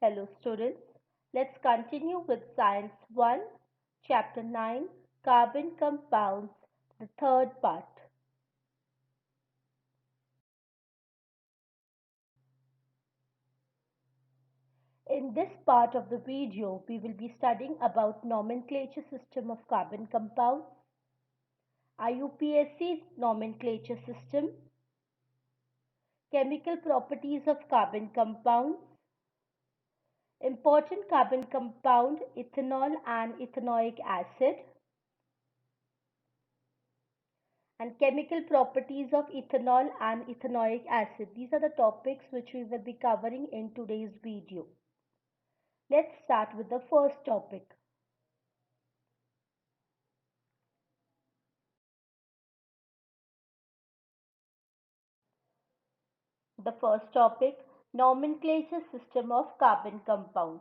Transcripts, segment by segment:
Hello students, let's continue with Science 1, Chapter 9, Carbon Compounds, the third part. In this part of the video, we will be studying about nomenclature system of carbon compounds, IUPAC nomenclature system, chemical properties of carbon compounds, important carbon compound ethanol and ethanoic acid, and chemical properties of ethanol and ethanoic acid. These are the topics which we will be covering in today's video. Let's start with the first topic. The first topic, nomenclature system of carbon compound.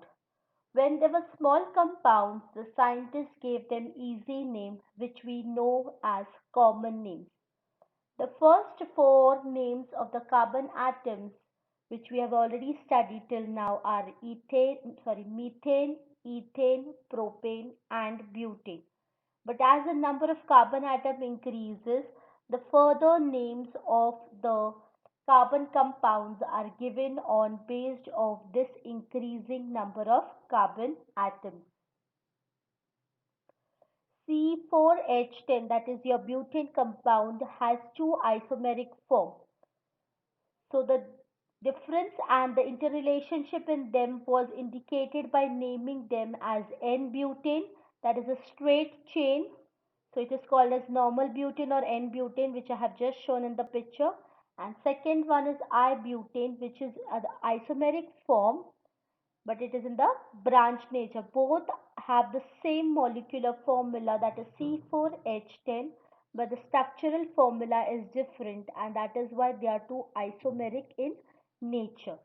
When they were small compounds, the scientists gave them easy names which we know as common names. The first four names of the carbon atoms which we have already studied till now are methane, ethane, propane and butane. But as the number of carbon atom increases, the further names of the carbon compounds are given on based of this increasing number of carbon atoms. C4H10, that is your butane compound, has two isomeric forms. So the difference and the interrelationship in them was indicated by naming them as N-butane, that is a straight chain. So it is called as normal butane or N-butane, which I have just shown in the picture. And second one is I-butane, which is the isomeric form, but it is in the branch nature. Both have the same molecular formula, that is C4H10, but the structural formula is different, and that is why they are two isomeric in nature.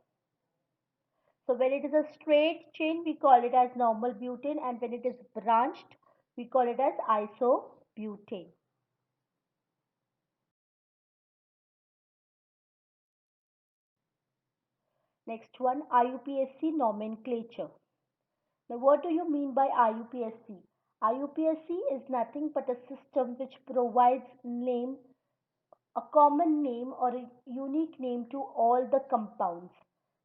So when it is a straight chain, we call it as normal butane, and when it is branched, we call it as isobutane. Next one, IUPAC nomenclature. Now, what do you mean by IUPAC? IUPAC is nothing but a system which provides name, a common name or a unique name to all the compounds.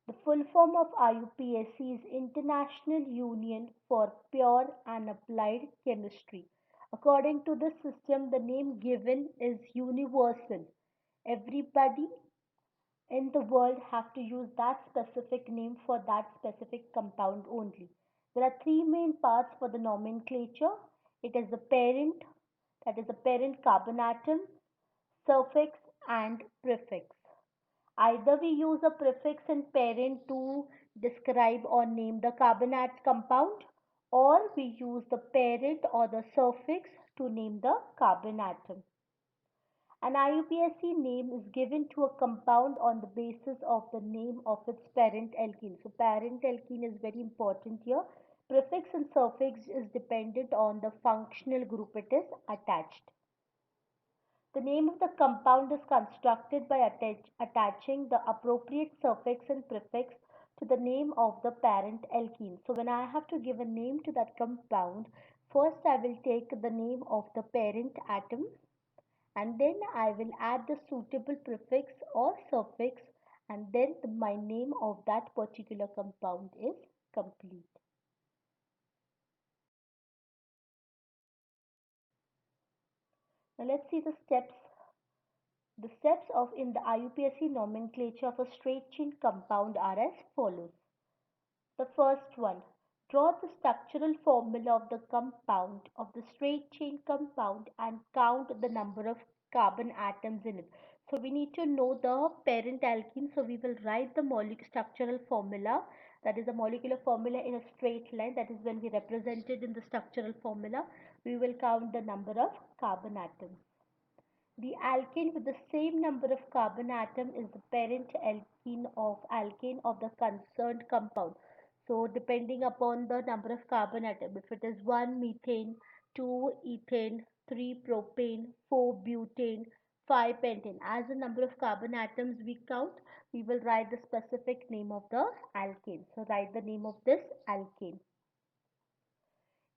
The full form of IUPAC is International Union for Pure and Applied Chemistry. According to this system, the name given is universal. Everybody in the world have to use that specific name for that specific compound only. There are three main parts for the nomenclature. It is the parent, that is the parent carbon atom, suffix and prefix. Either we use a prefix and parent to describe or name the carbonate compound, or we use the parent or the suffix to name the carbon atom. An IUPAC name is given to a compound on the basis of the name of its parent alkene. So parent alkene is very important here. Prefix and suffix is dependent on the functional group it is attached. The name of the compound is constructed by attaching the appropriate suffix and prefix to the name of the parent alkene. So when I have to give a name to that compound, first I will take the name of the parent atom, and then I will add the suitable prefix or suffix, and then my name of that particular compound is complete. Now let's see the steps. The steps of in the IUPAC nomenclature of a straight chain compound are as follows. The first one, draw the structural formula of the compound of the straight chain compound and count the number of carbon atoms in it. So we need to know the parent alkene. So we will write the structural formula, that is the molecular formula in a straight line. That is when we represent it in the structural formula. We will count the number of carbon atoms. The alkane with the same number of carbon atom is the parent alkane of the concerned compound. So depending upon the number of carbon atom, if it is 1 methane, 2 ethane, 3 propane, 4 butane, 5 pentane. As the number of carbon atoms we count, we will write the specific name of the alkane. So write the name of this alkane.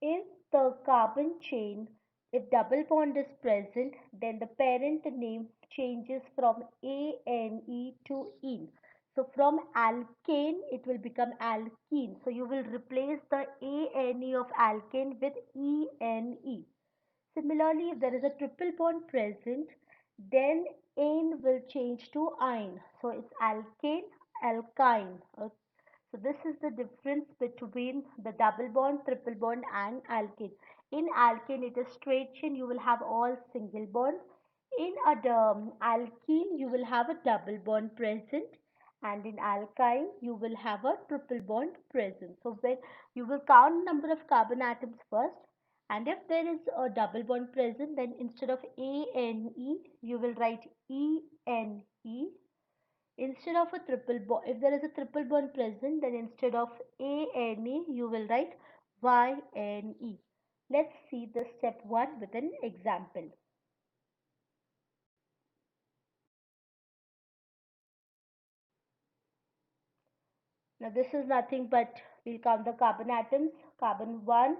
In the carbon chain, if double bond is present, then the parent name changes from ane to ene. So from alkane, it will become alkene. So you will replace the ane of alkane with ene. Similarly, if there is a triple bond present, then ane will change to ine. So it's alkane, alkyne. So this is the difference between the double bond, triple bond and alkane. In alkane, it is straight chain. You will have all single bonds. In a alkene, you will have a double bond present, and in alkyne, you will have a triple bond present. So when you will count number of carbon atoms first, and if there is a double bond present, then instead of ane, you will write ene. Instead of a triple bond, if there is a triple bond present, then instead of ane, you will write yne. Let's see the step 1 with an example. Now this is nothing but we'll count the carbon atoms. Carbon 1,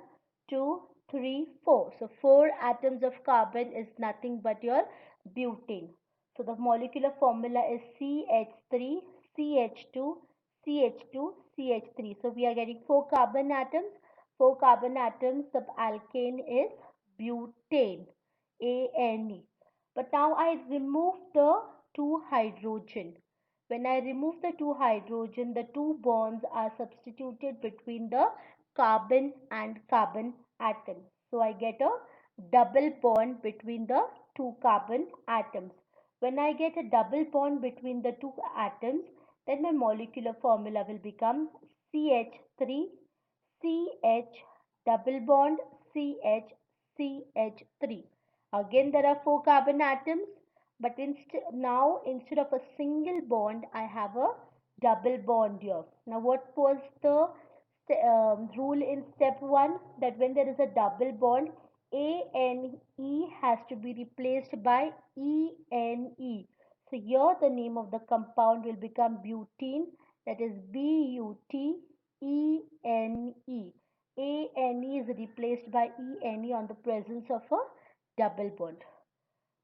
2, 3, 4. So 4 atoms of carbon is nothing but your butane. So the molecular formula is CH3, CH2, CH2, CH3. So we are getting 4 carbon atoms. 4 carbon atoms. The alkane is butane, ANE. But now I remove the 2 hydrogen. When I remove the 2 hydrogen, the 2 bonds are substituted between the carbon and carbon atom. So I get a double bond between the 2 carbon atoms. When I get a double bond between the 2 atoms, then my molecular formula will become CH3, CH, double bond, CH, CH3. Again, there are 4 carbon atoms, but now instead of a single bond, I have a double bond here. Now, what was the rule in step 1? That when there is a double bond, ANE has to be replaced by ENE. So here the name of the compound will become butene, that is BUTENE. ANE is replaced by ENE on the presence of a double bond.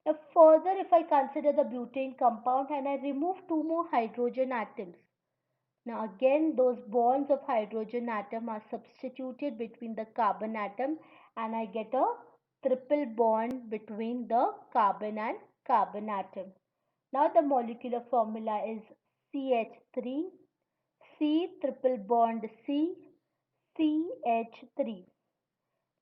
Now further, if I consider the butane compound and I remove 2 more hydrogen atoms, now again those bonds of hydrogen atom are substituted between the carbon atom, and I get a triple bond between the carbon and carbon atom. Now the molecular formula is CH3, C triple bond C, CH3.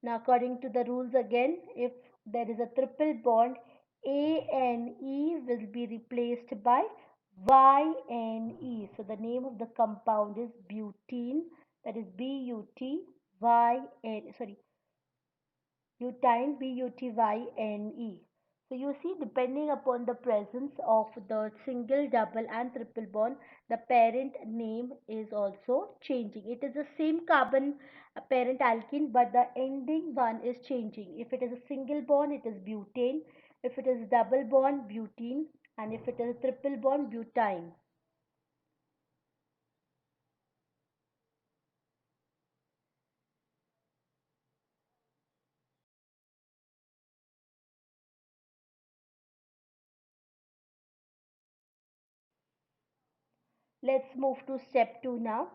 Now according to the rules again, if there is a triple bond, ANE will be replaced by YNE. So the name of the compound is butene, that is BUTYN, sorry, butyne, BUTYNE. So you see, depending upon the presence of the single, double and triple bond, the parent name is also changing. It is the same carbon parent alkene, but the ending one is changing. If it is a single bond, it is butane. If it is double bond, butene. And if it is a triple bond, butyne. Let's move to step 2 now.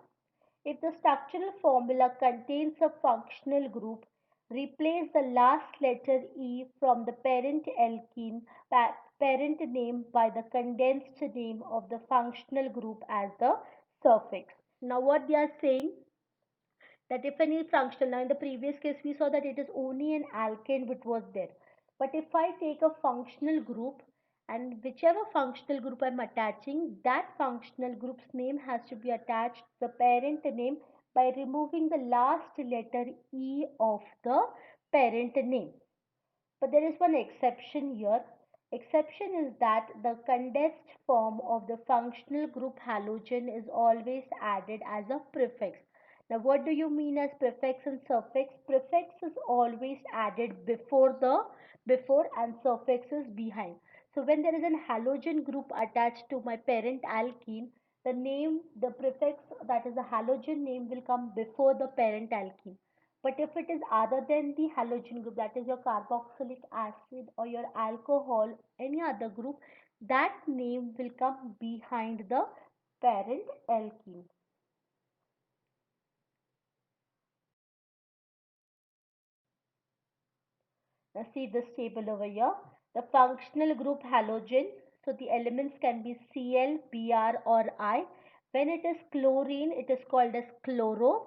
If the structural formula contains a functional group, replace the last letter E from the parent alkene parent name by the condensed name of the functional group as the suffix. Now what they are saying, that if any functional, now in the previous case we saw that it is only an alkane which was there. But if I take a functional group, and whichever functional group I'm attaching, that functional group's name has to be attached to the parent name by removing the last letter E of the parent name. But there is one exception here. Exception is that the condensed form of the functional group halogen is always added as a prefix. Now what do you mean as prefix and suffix? Prefix is always added before and suffix is behind. So when there is an halogen group attached to my parent alkene, the name, the prefix that is a halogen name will come before the parent alkene. But if it is other than the halogen group, that is your carboxylic acid or your alcohol, any other group, that name will come behind the parent alkene. Now see this table over here. The functional group halogen. So the elements can be Cl, Br or I. When it is chlorine, it is called as chloro.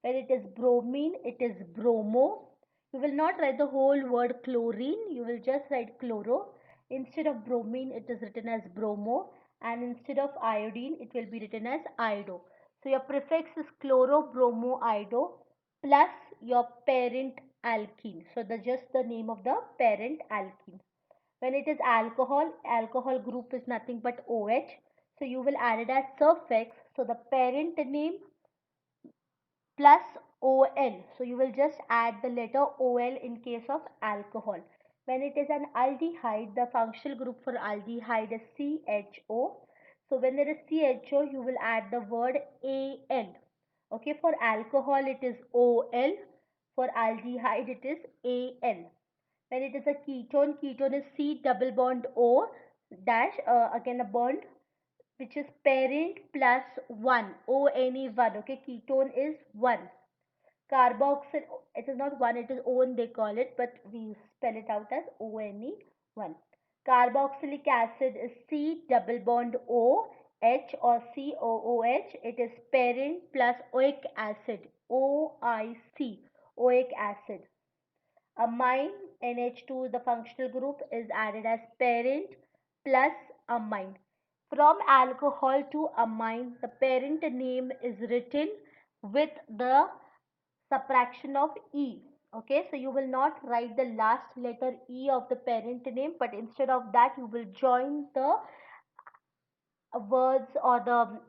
When it is bromine, it is bromo. You will not write the whole word chlorine. You will just write chloro. Instead of bromine, it is written as bromo. And instead of iodine, it will be written as iodo. So your prefix is chloro, bromo, iodo plus your parent alkene. So the just the name of the parent alkene. When it is alcohol, alcohol group is nothing but OH. So you will add it as suffix. So the parent name plus OL. So you will just add the letter OL in case of alcohol. When it is an aldehyde, the functional group for aldehyde is CHO. So when there is CHO, you will add the word AL. Okay, for alcohol it is OL. For aldehyde it is AL. When it is a ketone, ketone is C double bond O dash, again a bond which is parent plus 1, ONE1. Okay, ketone is 1. Carboxyl, it is not 1, it is ON they call it, but we spell it out as ONE1. Carboxylic acid is C double bond O H or COOH. It is parent plus oic acid, OIC, oic acid. Amine, NH2, the functional group, is added as parent plus amine. From alcohol to amine, the parent name is written with the subtraction of E. Okay, so you will not write the last letter E of the parent name, but instead of that, you will join the words or the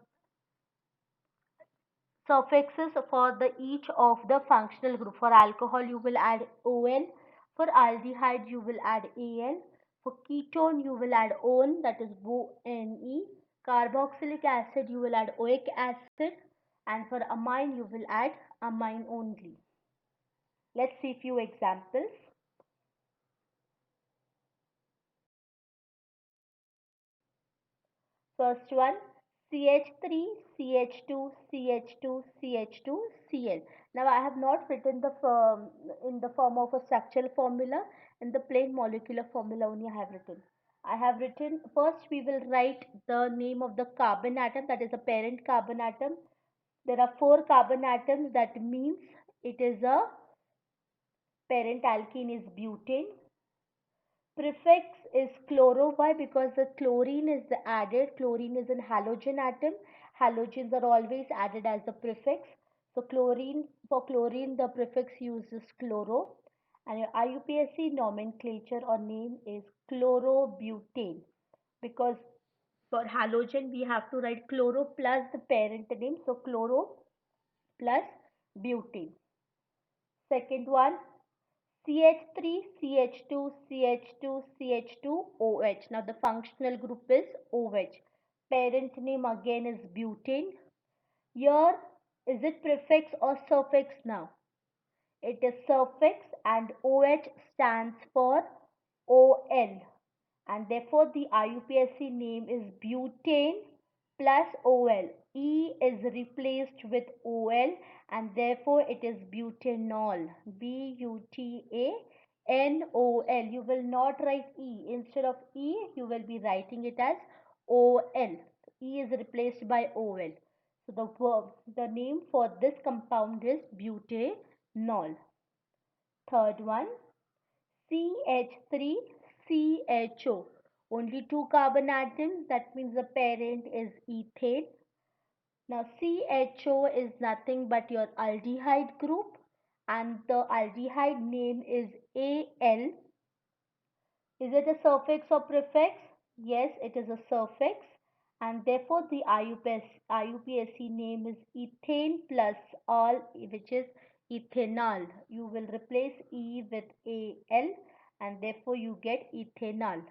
suffixes for the each of the functional group. For alcohol, you will add ON. For aldehyde, you will add AN. For ketone, you will add ON, that is ONE. Carboxylic acid, you will add oic acid. And for amine, you will add amine only. Let's see few examples. First one, CH3, CH2, CH2, CH2, Cl. Now I have not written the form in the form of a structural formula. In the plain molecular formula only I have written. I have written, first we will write the name of the carbon atom, that is a parent carbon atom. There are 4 carbon atoms, that means it is a parent alkene is butane. Prefix is chloro. Why? Because the chlorine is added. Chlorine is an halogen atom. Halogens are always added as the prefix. So chlorine, for chlorine the prefix uses chloro. And your IUPAC nomenclature or name is chlorobutane. Because for halogen we have to write chloro plus the parent name. So chloro plus butane. Second one, CH3, CH2, CH2, CH2OH. Now the functional group is OH. Parent name again is butane. Here, is it prefix or suffix now? It is suffix and OH stands for OL. And therefore the IUPAC name is butane plus OL. E is replaced with OL and therefore it is butanol. Butanol. You will not write E. Instead of E, you will be writing it as OL. E is replaced by OL. So the name for this compound is butanol. Third one, CH3CHO. Only 2 carbon atoms, that means the parent is ethane. Now CHO is nothing but your aldehyde group and the aldehyde name is AL. Is it a suffix or prefix? Yes, it is a suffix and therefore the IUPAC name is ethane plus all, which is ethanol. You will replace E with AL and therefore you get ethanol.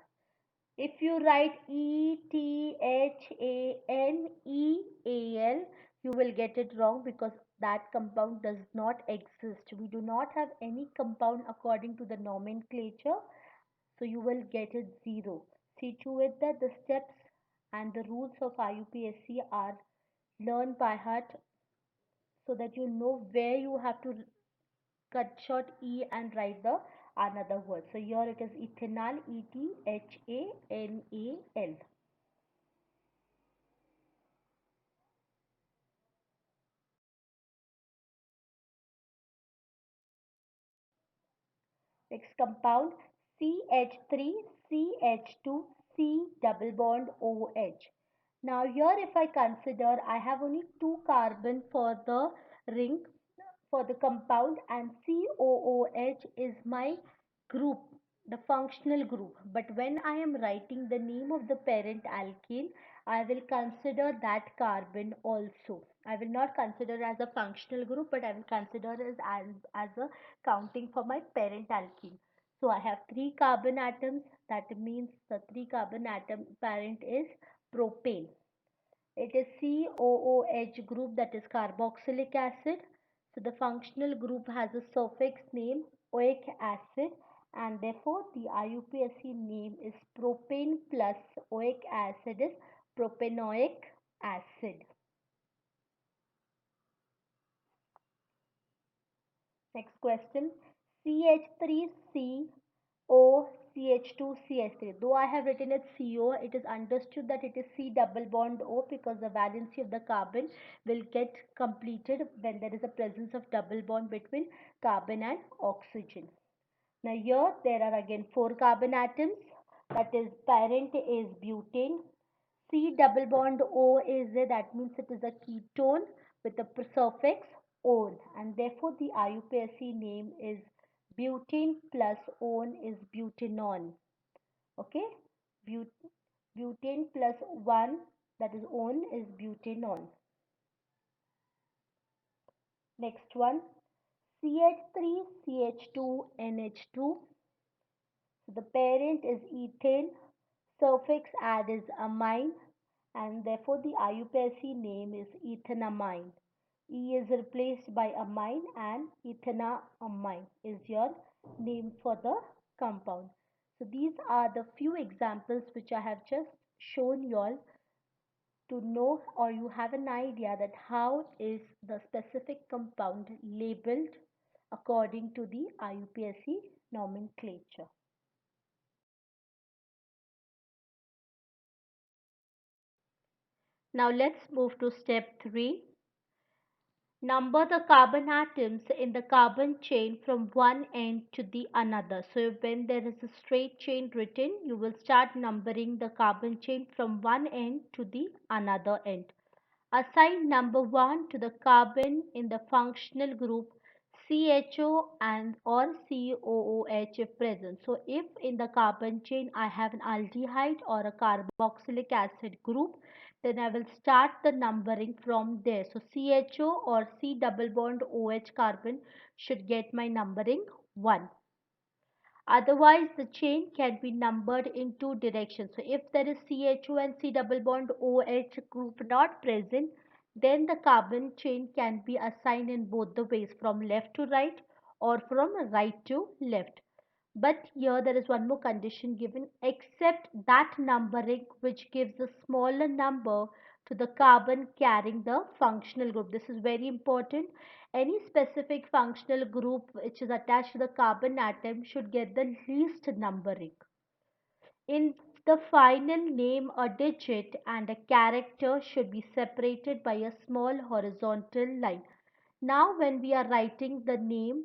If you write ETHANEAL, you will get it wrong because that compound does not exist. We do not have any compound according to the nomenclature, so you will get it zero. See to it that the steps and the rules of IUPAC are learned by heart so that you know where you have to cut short E and write the another word. So here it is ethanal, ETHANAL. Next compound CH3CH2 C double bond OH. Now here if I consider I have only two carbon for the ring for the compound and COOH is my group, the functional group. But when I am writing the name of the parent alkene, I will consider that carbon also. I will not consider as a functional group, but I will consider as a counting for my parent alkene. So I have three carbon atoms. That means the three carbon atom parent is propane. It is COOH group, that is carboxylic acid. So the functional group has a suffix name oic acid, and therefore the IUPAC name is propane plus oic acid is propanoic acid. Next question. CH3CO CH2CH3. Though I have written it CO, it is understood that it is C double bond O because the valency of the carbon will get completed when there is a presence of double bond between carbon and oxygen. Now here there are again four carbon atoms. That is parent is butane. C double bond O is there. That means it is a ketone with the suffix -one, and therefore the IUPAC name is butane plus -one is butanol. Okay, butane plus one, that is -one, is butanol. Next one, CH3 CH2 NH2. So the parent is ethane, suffix add is amine, and therefore the IUPAC name is ethanamine. E is replaced by amine and ethanamine is your name for the compound. So these are the few examples which I have just shown you all to know, or you have an idea that how is the specific compound labeled according to the IUPAC nomenclature. Now let's move to step 3. Number the carbon atoms in the carbon chain from one end to the another. So when there is a straight chain written, you will start numbering the carbon chain from one end to the another end. Assign number 1 to the carbon in the functional group CHO and or COOH if present. So if in the carbon chain I have an aldehyde or a carboxylic acid group, then I will start the numbering from there. So CHO or C double bond OH carbon should get my numbering 1. Otherwise, the chain can be numbered in two directions. So if there is CHO and C double bond OH group not present, then the carbon chain can be assigned in both the ways, from left to right or from right to left. But here there is one more condition given, except that numbering which gives a smaller number to the carbon carrying the functional group. This is very important. Any specific functional group which is attached to the carbon atom should get the least numbering. In the final name, a digit and a character should be separated by a small horizontal line. Now, when we are writing the name,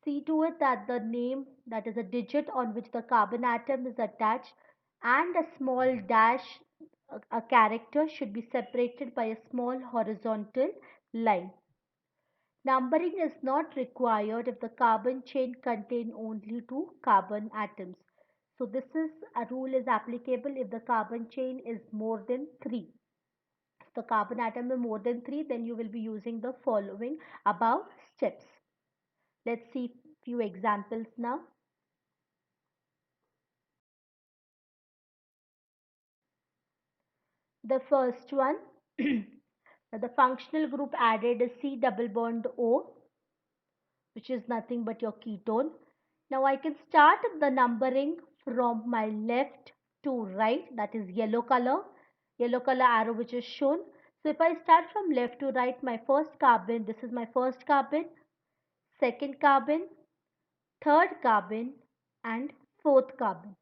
see to it that the name, that is a digit on which the carbon atom is attached, and a small dash, a character, should be separated by a small horizontal line. Numbering is not required if the carbon chain contain only two carbon atoms. So this is a rule is applicable if the carbon chain is more than 3. If the carbon atom is more than 3, then you will be using the following above steps. Let's see few examples now. The first one, the functional group added is C double bond O, which is nothing but your ketone. Now I can start the numbering from my left to right, that is yellow color arrow which is shown. So if I start from left to right, my first carbon, this is my first carbon, second carbon, third carbon and fourth carbon.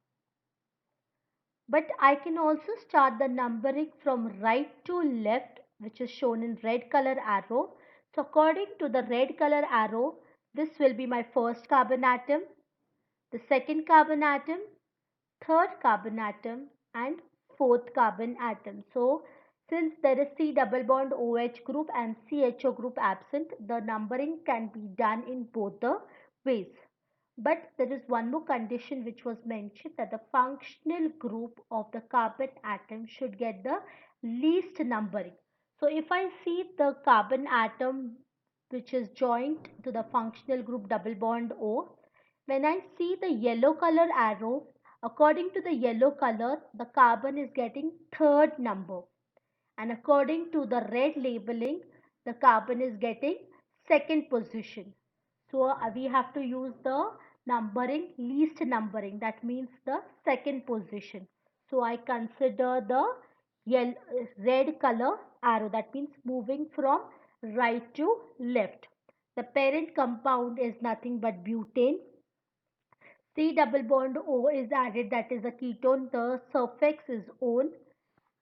But I can also start the numbering from right to left, which is shown in red color arrow. So according to the red color arrow, this will be my first carbon atom, the second carbon atom, third carbon atom and fourth carbon atom. So since there is C double bond OH group and CHO group absent, the numbering can be done in both the ways. But there is one more condition which was mentioned, that the functional group of the carbon atom should get the least numbering. So if I see the carbon atom which is joined to the functional group double bond O, when I see the yellow color arrow, according to the yellow color, the carbon is getting third number, and according to the red labeling, the carbon is getting second position. So we have to use the numbering, least numbering, that means the second position. So I consider the yellow, red color arrow, that means moving from right to left. The parent compound is nothing but butane. C double bond O is added, that is a ketone. The suffix is -one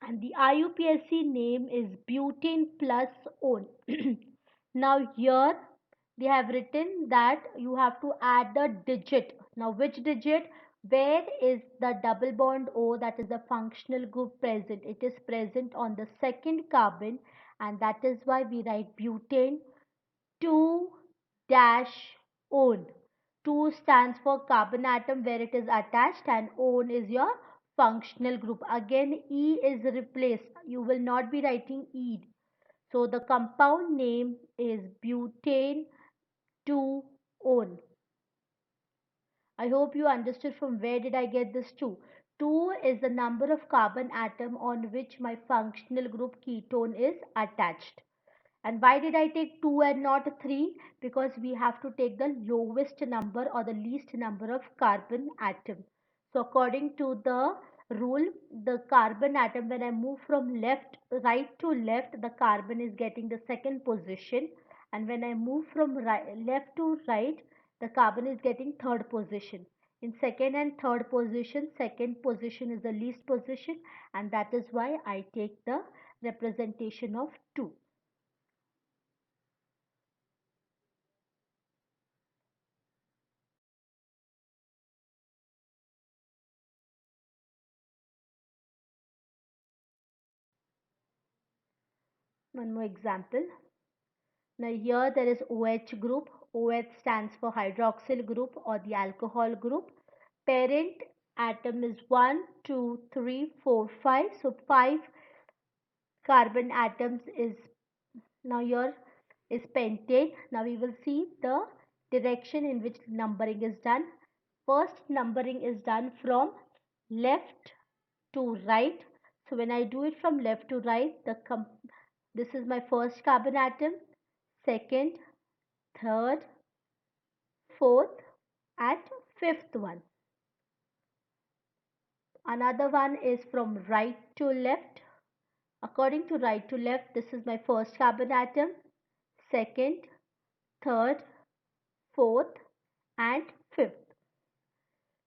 and the IUPAC name is butane plus -one. Now here they have written that you have to add the digit. Now which digit? Where is the double bond O, that is a functional group, present? It is present on the second carbon, and that is why we write butane 2 dash -one. 2 stands for carbon atom where it is attached, and -one is your functional group. Again E is replaced. You will not be writing E. So the compound name is butane 2-one. I hope you understood from where did I get this 2. 2 is the number of carbon atom on which my functional group ketone is attached. And why did I take 2 and not 3? Because we have to take the lowest number or the least number of carbon atom. So according to the rule, the carbon atom, when I move from right to left, the carbon is getting the second position. And when I move from left to right, the carbon is getting third position. In second and third position, second position is the least position, and that is why I take the representation of 2. One more example. Now here there is OH group. OH stands for hydroxyl group or the alcohol group. Parent atom is 1, 2, 3, 4, 5. So 5 carbon atoms is now here is pentane. Now we will see the direction in which numbering is done. First numbering is done from left to right. So when I do it from left to right, this is my first carbon atom, second, third, fourth and fifth one. Another one is from right to left. According to right to left, this is my first carbon atom, second, third, fourth and fifth.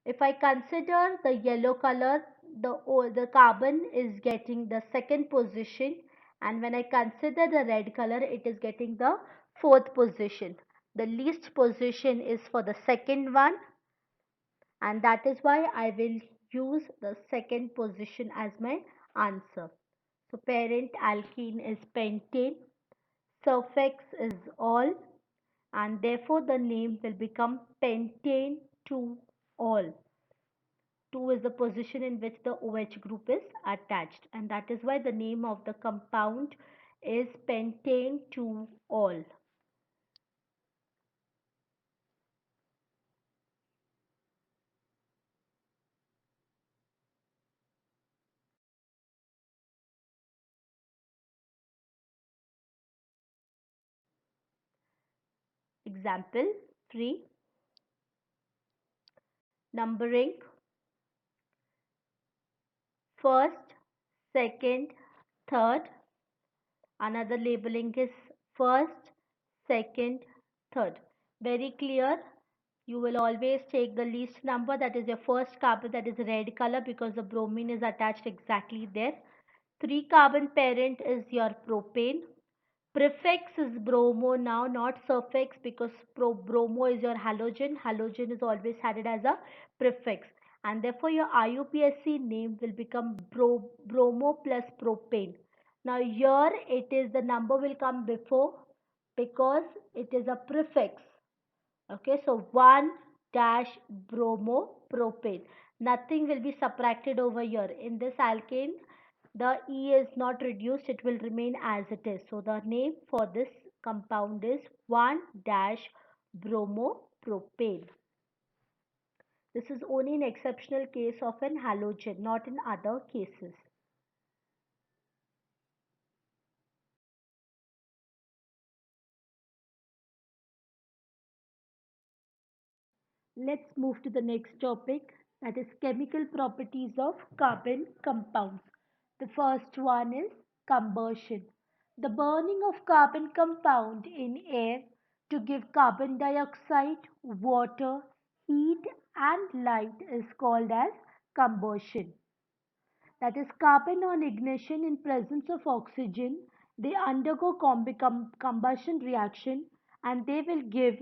If I consider the yellow color, the carbon is getting the second position, and when I consider the red color, it is getting the fourth position. The least position is for the second one, and that is why I will use the second position as my answer. So parent alkene is pentane, suffix is -all, and therefore the name will become pentane 2-all. 2 is the position in which the OH group is attached, and that is why the name of the compound is pentane 2-all. Example 3. Numbering: first, second, third. Another labeling is first, second, third. Very clear. You will always take the least number, that is your first carbon, that is red color, because the bromine is attached exactly there. 3 carbon parent is your propane. Prefix is bromo now, not suffix, because bromo is your halogen. Halogen is always added as a prefix. And therefore your IUPAC name will become bromo plus propane. Now here it is, the number will come before because it is a prefix. Okay, so 1 dash bromo propane. Nothing will be subtracted over here. In this alkane, the E is not reduced, it will remain as it is. So the name for this compound is 1 dash bromo propane. This is only an exceptional case of an halogen, not in other cases. Let's move to the next topic, that is chemical properties of carbon compounds. The first one is combustion. The burning of carbon compound in air to give carbon dioxide, water, heat and light is called as combustion. That is carbon on ignition in presence of oxygen. They undergo combustion reaction and they will give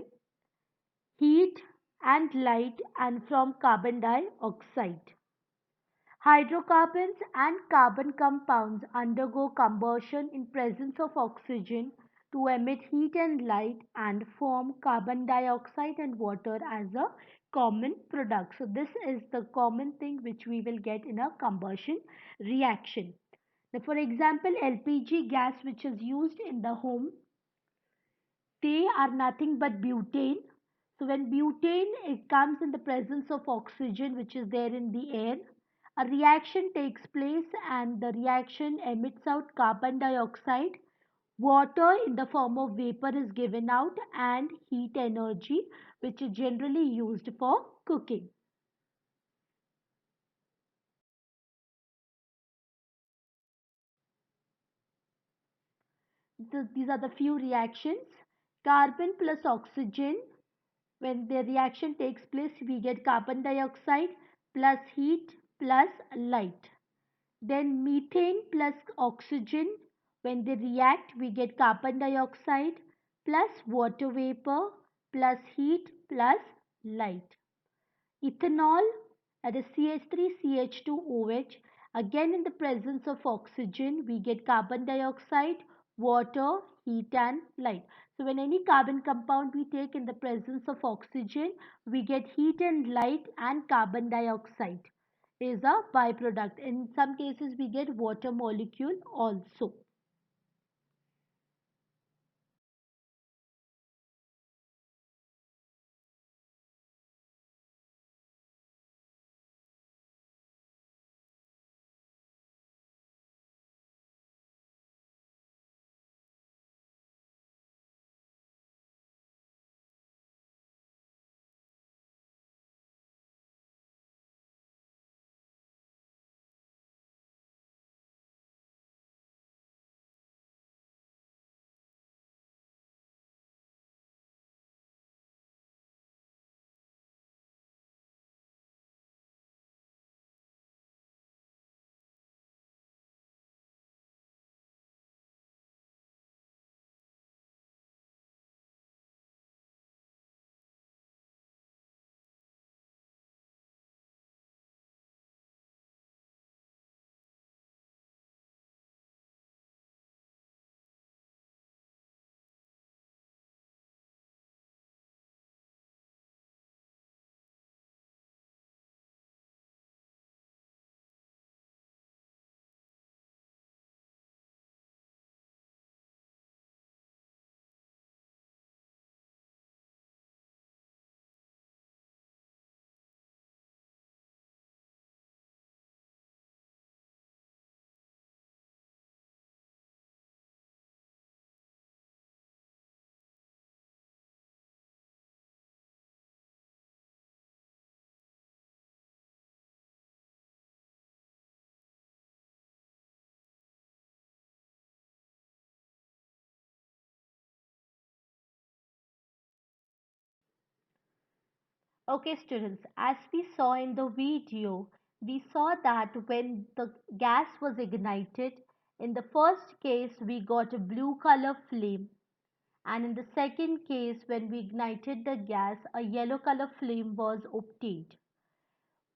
heat and light and from carbon dioxide. Hydrocarbons and carbon compounds undergo combustion in presence of oxygen to emit heat and light and form carbon dioxide and water as a common product. So this is the common thing which we will get in a combustion reaction. Now for example, LPG gas which is used in the home, they are nothing but butane. So when butane, it comes in the presence of oxygen which is there in the air, a reaction takes place and the reaction emits out carbon dioxide. Water in the form of vapor is given out and heat energy, which is generally used for cooking. These are the few reactions. Carbon plus oxygen, when the reaction takes place, we get carbon dioxide plus heat plus light. Then methane plus oxygen, when they react, we get carbon dioxide plus water vapor plus heat plus light. Ethanol, that is CH3CH2OH, again in the presence of oxygen, we get carbon dioxide, water, heat and light. So when any carbon compound we take in the presence of oxygen, we get heat and light and carbon dioxide is a byproduct. In some cases, we get water molecule also. Okay, students, as we saw in the video, we saw that when the gas was ignited, in the first case we got a blue color flame, and in the second case when we ignited the gas, a yellow color flame was obtained.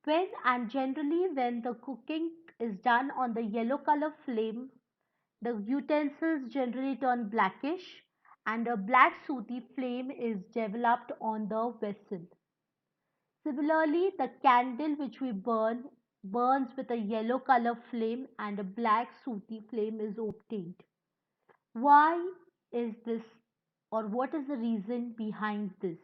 Generally when the cooking is done on the yellow color flame, the utensils generally turn blackish and a black sooty flame is developed on the vessel. Similarly, the candle which we burns with a yellow color flame and a black sooty flame is obtained. Why is this, or what is the reason behind this?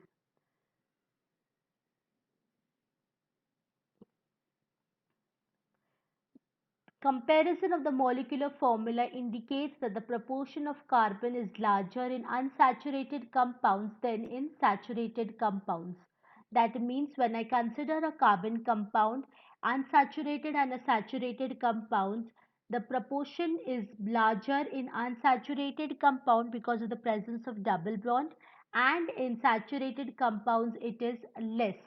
Comparison of the molecular formula indicates that the proportion of carbon is larger in unsaturated compounds than in saturated compounds. That means when I consider a carbon compound, unsaturated and a saturated compounds, the proportion is larger in unsaturated compound because of the presence of double bond, and in saturated compounds it is less.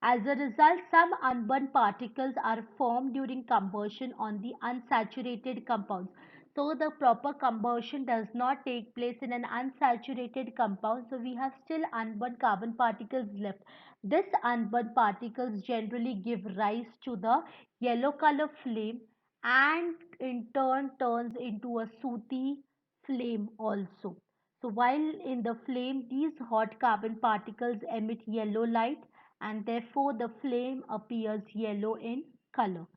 As a result, some unburned particles are formed during combustion on the unsaturated compounds. So the proper combustion does not take place in an unsaturated compound. So we have still unburned carbon particles left. This unburned particles generally give rise to the yellow color flame and in turn turns into a sooty flame also. So while in the flame, these hot carbon particles emit yellow light and therefore the flame appears yellow in color.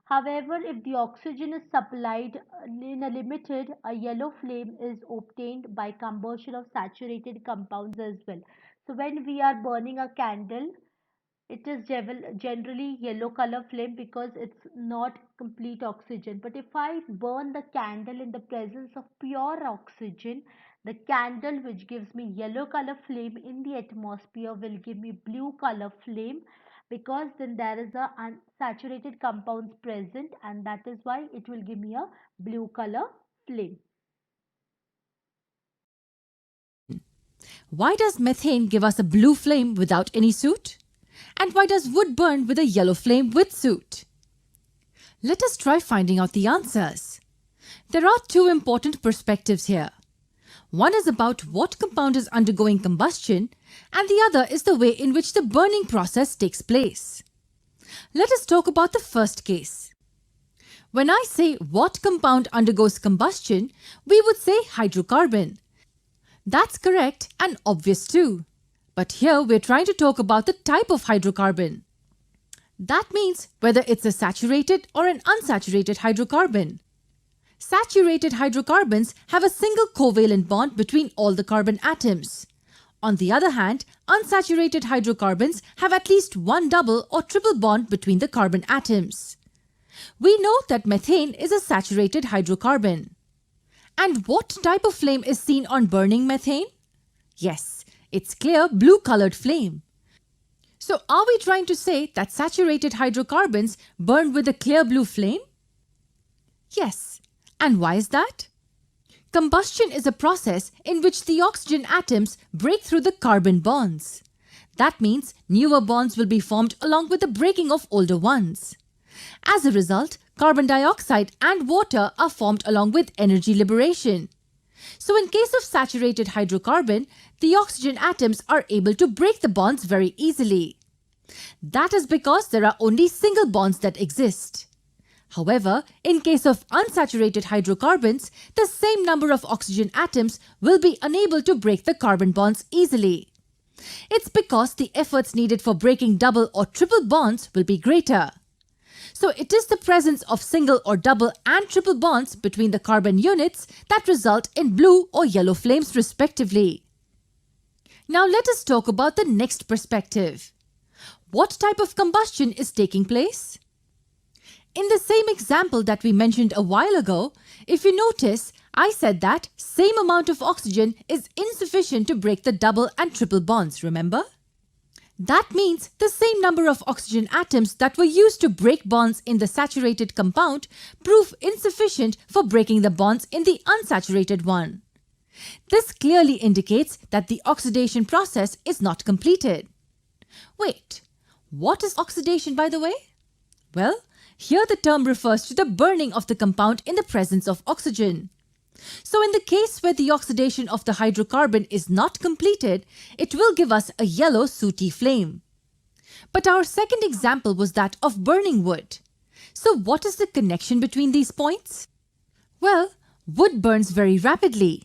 However, if the oxygen is supplied in a limited, a yellow flame is obtained by combustion of saturated compounds as well. So when we are burning a candle, it is generally yellow color flame because it's not complete oxygen. But if I burn the candle in the presence of pure oxygen, the candle which gives me yellow color flame in the atmosphere will give me blue color flame, because then there is a unsaturated compounds present, and that is why it will give me a blue color flame. Why does methane give us a blue flame without any soot? And why does wood burn with a yellow flame with soot? Let us try finding out the answers. There are two important perspectives here. One is about what compound is undergoing combustion, and the other is the way in which the burning process takes place. Let us talk about the first case. When I say what compound undergoes combustion, we would say hydrocarbon. That's correct and obvious too. But here we're trying to talk about the type of hydrocarbon. That means whether it's a saturated or an unsaturated hydrocarbon. Saturated hydrocarbons have a single covalent bond between all the carbon atoms. On the other hand, unsaturated hydrocarbons have at least one double or triple bond between the carbon atoms. We know that methane is a saturated hydrocarbon. And what type of flame is seen on burning methane? Yes, it's clear blue-colored flame. So are we trying to say that saturated hydrocarbons burn with a clear blue flame? Yes. And why is that? Combustion is a process in which the oxygen atoms break through the carbon bonds. That means newer bonds will be formed along with the breaking of older ones. As a result, carbon dioxide and water are formed along with energy liberation. So in case of saturated hydrocarbon, the oxygen atoms are able to break the bonds very easily. That is because there are only single bonds that exist. However, in case of unsaturated hydrocarbons, the same number of oxygen atoms will be unable to break the carbon bonds easily. It's because the efforts needed for breaking double or triple bonds will be greater. So it is the presence of single or double and triple bonds between the carbon units that result in blue or yellow flames respectively. Now let us talk about the next perspective. What type of combustion is taking place? In the same example that we mentioned a while ago, if you notice, I said that same amount of oxygen is insufficient to break the double and triple bonds, remember? That means the same number of oxygen atoms that were used to break bonds in the saturated compound prove insufficient for breaking the bonds in the unsaturated one. This clearly indicates that the oxidation process is not completed. Wait, what is oxidation, by the way? Well, here the term refers to the burning of the compound in the presence of oxygen. So in the case where the oxidation of the hydrocarbon is not completed, it will give us a yellow sooty flame. But our second example was that of burning wood. So what is the connection between these points? Well, wood burns very rapidly.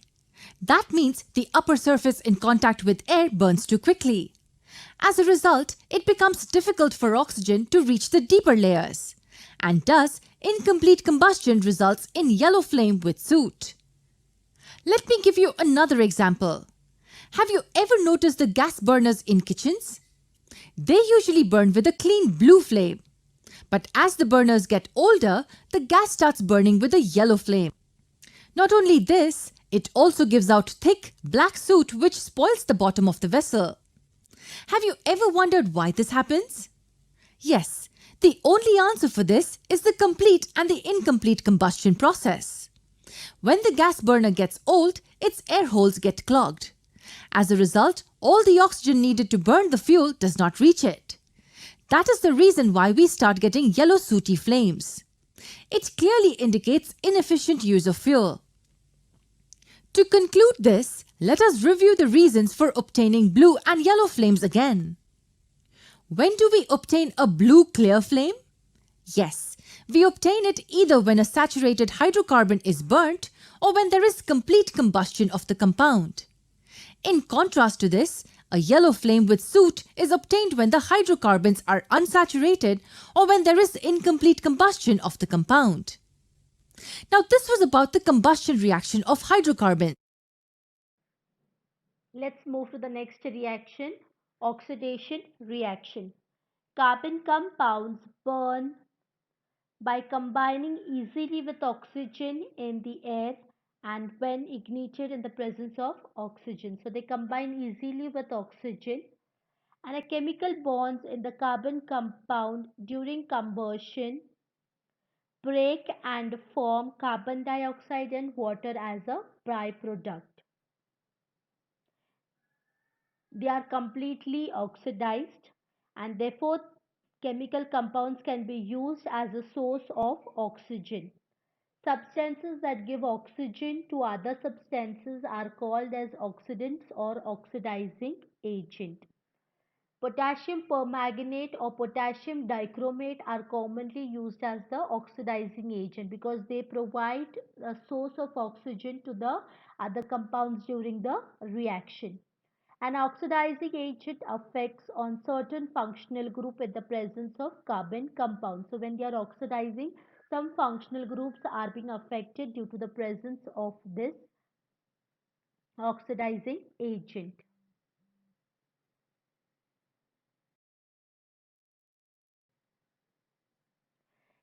That means the upper surface in contact with air burns too quickly. As a result, it becomes difficult for oxygen to reach the deeper layers. And thus, incomplete combustion results in yellow flame with soot. Let me give you another example. Have you ever noticed the gas burners in kitchens? They usually burn with a clean blue flame. But as the burners get older, the gas starts burning with a yellow flame. Not only this, it also gives out thick, black soot which spoils the bottom of the vessel. Have you ever wondered why this happens? Yes, the only answer for this is the complete and the incomplete combustion process. When the gas burner gets old, its air holes get clogged. As a result, all the oxygen needed to burn the fuel does not reach it. That is the reason why we start getting yellow sooty flames. It clearly indicates inefficient use of fuel. To conclude this, let us review the reasons for obtaining blue and yellow flames again. When do we obtain a blue clear flame? Yes, we obtain it either when a saturated hydrocarbon is burnt or when there is complete combustion of the compound. In contrast to this, a yellow flame with soot is obtained when the hydrocarbons are unsaturated or when there is incomplete combustion of the compound. Now this was about the combustion reaction of hydrocarbons. Let's move to the next reaction, oxidation reaction. Carbon compounds burn by combining easily with oxygen in the air and when ignited in the presence of oxygen. So they combine easily with oxygen, and a chemical bonds in the carbon compound during combustion break and form carbon dioxide and water as a byproduct. They are completely oxidized, and therefore chemical compounds can be used as a source of oxygen. Substances that give oxygen to other substances are called as oxidants or oxidizing agent. Potassium permanganate or potassium dichromate are commonly used as the oxidizing agent because they provide a source of oxygen to the other compounds during the reaction. An oxidizing agent affects on certain functional group in the presence of carbon compounds. So when they are oxidizing, some functional groups are being affected due to the presence of this oxidizing agent.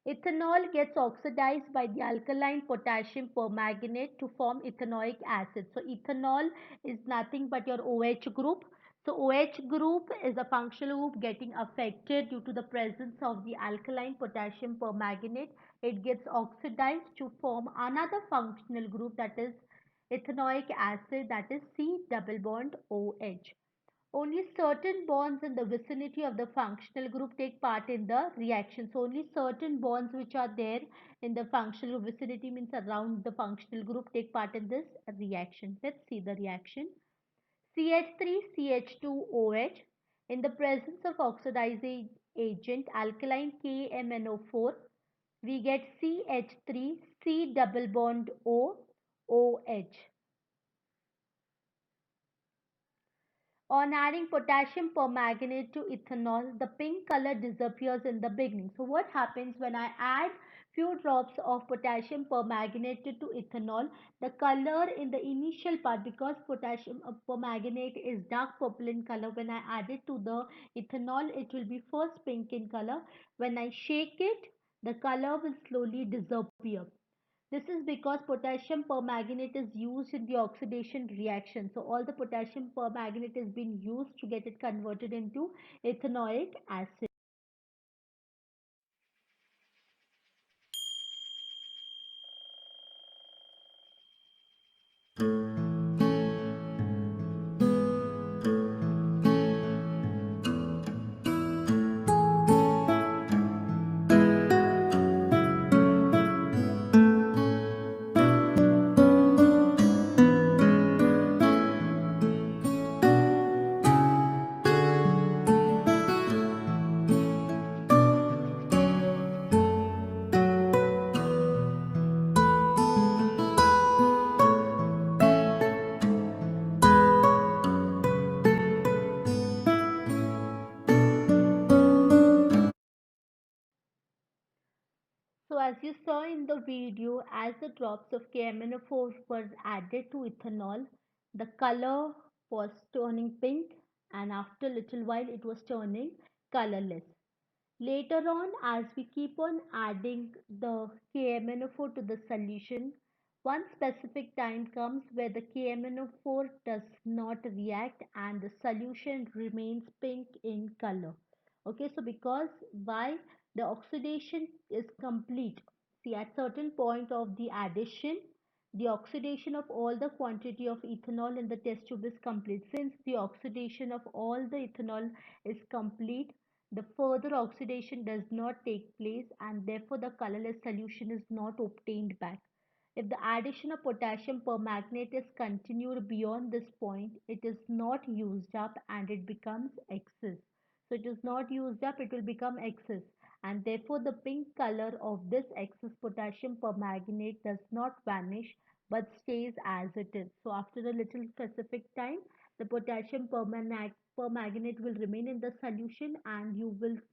Ethanol gets oxidized by the alkaline potassium permanganate to form ethanoic acid. So ethanol is nothing but your OH group. So OH group is a functional group getting affected due to the presence of the alkaline potassium permanganate. It gets oxidized to form another functional group, that is ethanoic acid, that is C double bond OH. Only certain bonds in the vicinity of the functional group take part in the reaction. So only certain bonds which are there in the functional vicinity, means around the functional group, take part in this reaction. Let's see the reaction. CH3CH2OH. In the presence of oxidizing agent alkaline KMNO4, we get CH3 C double bond O OH. On adding potassium permanganate to ethanol, the pink color disappears in the beginning. So what happens when I add few drops of potassium permanganate to ethanol? The color in the initial part, because potassium permanganate is dark purple in color, when I add it to the ethanol, it will be first pink in color. When I shake it, the color will slowly disappear. This is because potassium permanganate is used in the oxidation reaction. So all the potassium permanganate is being used to get it converted into ethanoic acid. as you saw in the video, as the drops of KMNO4 were added to ethanol, the color was turning pink, and after a little while it was turning colorless. Later on, as we keep on adding the KMNO4 to the solution, one specific time comes where the KMNO4 does not react and the solution remains pink in color. Okay, so because why the oxidation is complete. See, at certain point of the addition, the oxidation of all the quantity of ethanol in the test tube is complete. Since the oxidation of all the ethanol is complete, the further oxidation does not take place and therefore the colorless solution is not obtained back. If the addition of potassium permanganate is continued beyond this point, it is not used up and it becomes excess. So it is not used up, it will become excess, and therefore the pink color of this excess potassium permanganate does not vanish but stays as it is. So after a little specific time, the potassium permanganate will remain in the solution and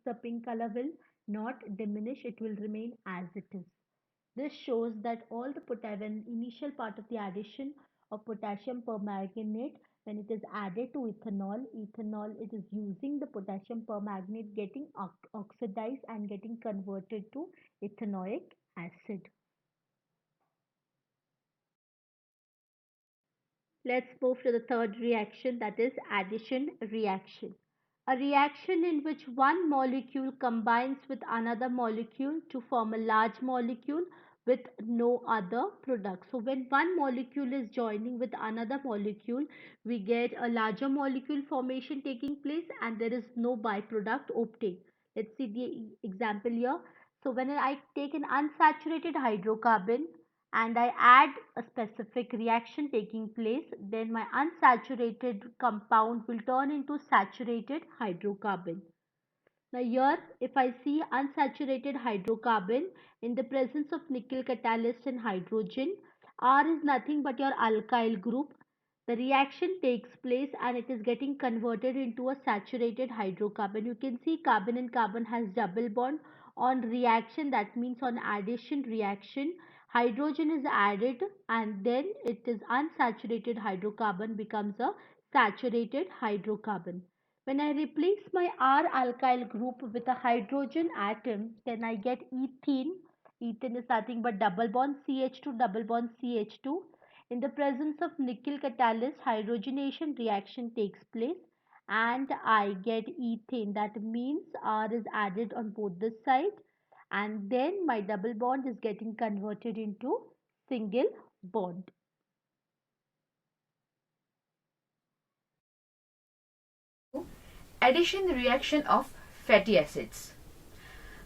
the pink color will not diminish, it will remain as it is. This shows that all the when initial part of the addition of potassium permanganate, when it is added to ethanol it is using the potassium permanganate getting oxidized and getting converted to ethanoic acid. Let's move to the third reaction, that is addition reaction. A reaction in which one molecule combines with another molecule to form a large molecule with no other product. So when one molecule is joining with another molecule, we get a larger molecule formation taking place and there is no byproduct obtained. Let's see the example here. So when I take an unsaturated hydrocarbon and I add a specific reaction taking place, then my unsaturated compound will turn into saturated hydrocarbon. Now here, if I see unsaturated hydrocarbon in the presence of nickel catalyst and hydrogen, R is nothing but your alkyl group. The reaction takes place and it is getting converted into a saturated hydrocarbon. You can see carbon and carbon has double bond. On reaction, that means on addition reaction, hydrogen is added and then it is unsaturated hydrocarbon becomes a saturated hydrocarbon. When I replace my R alkyl group with a hydrogen atom, then I get ethene. Ethene is nothing but double bond CH2 double bond CH2. In the presence of nickel catalyst, hydrogenation reaction takes place and I get ethane. That means R is added on both the sides and then my double bond is getting converted into single bond. Addition reaction of fatty acids.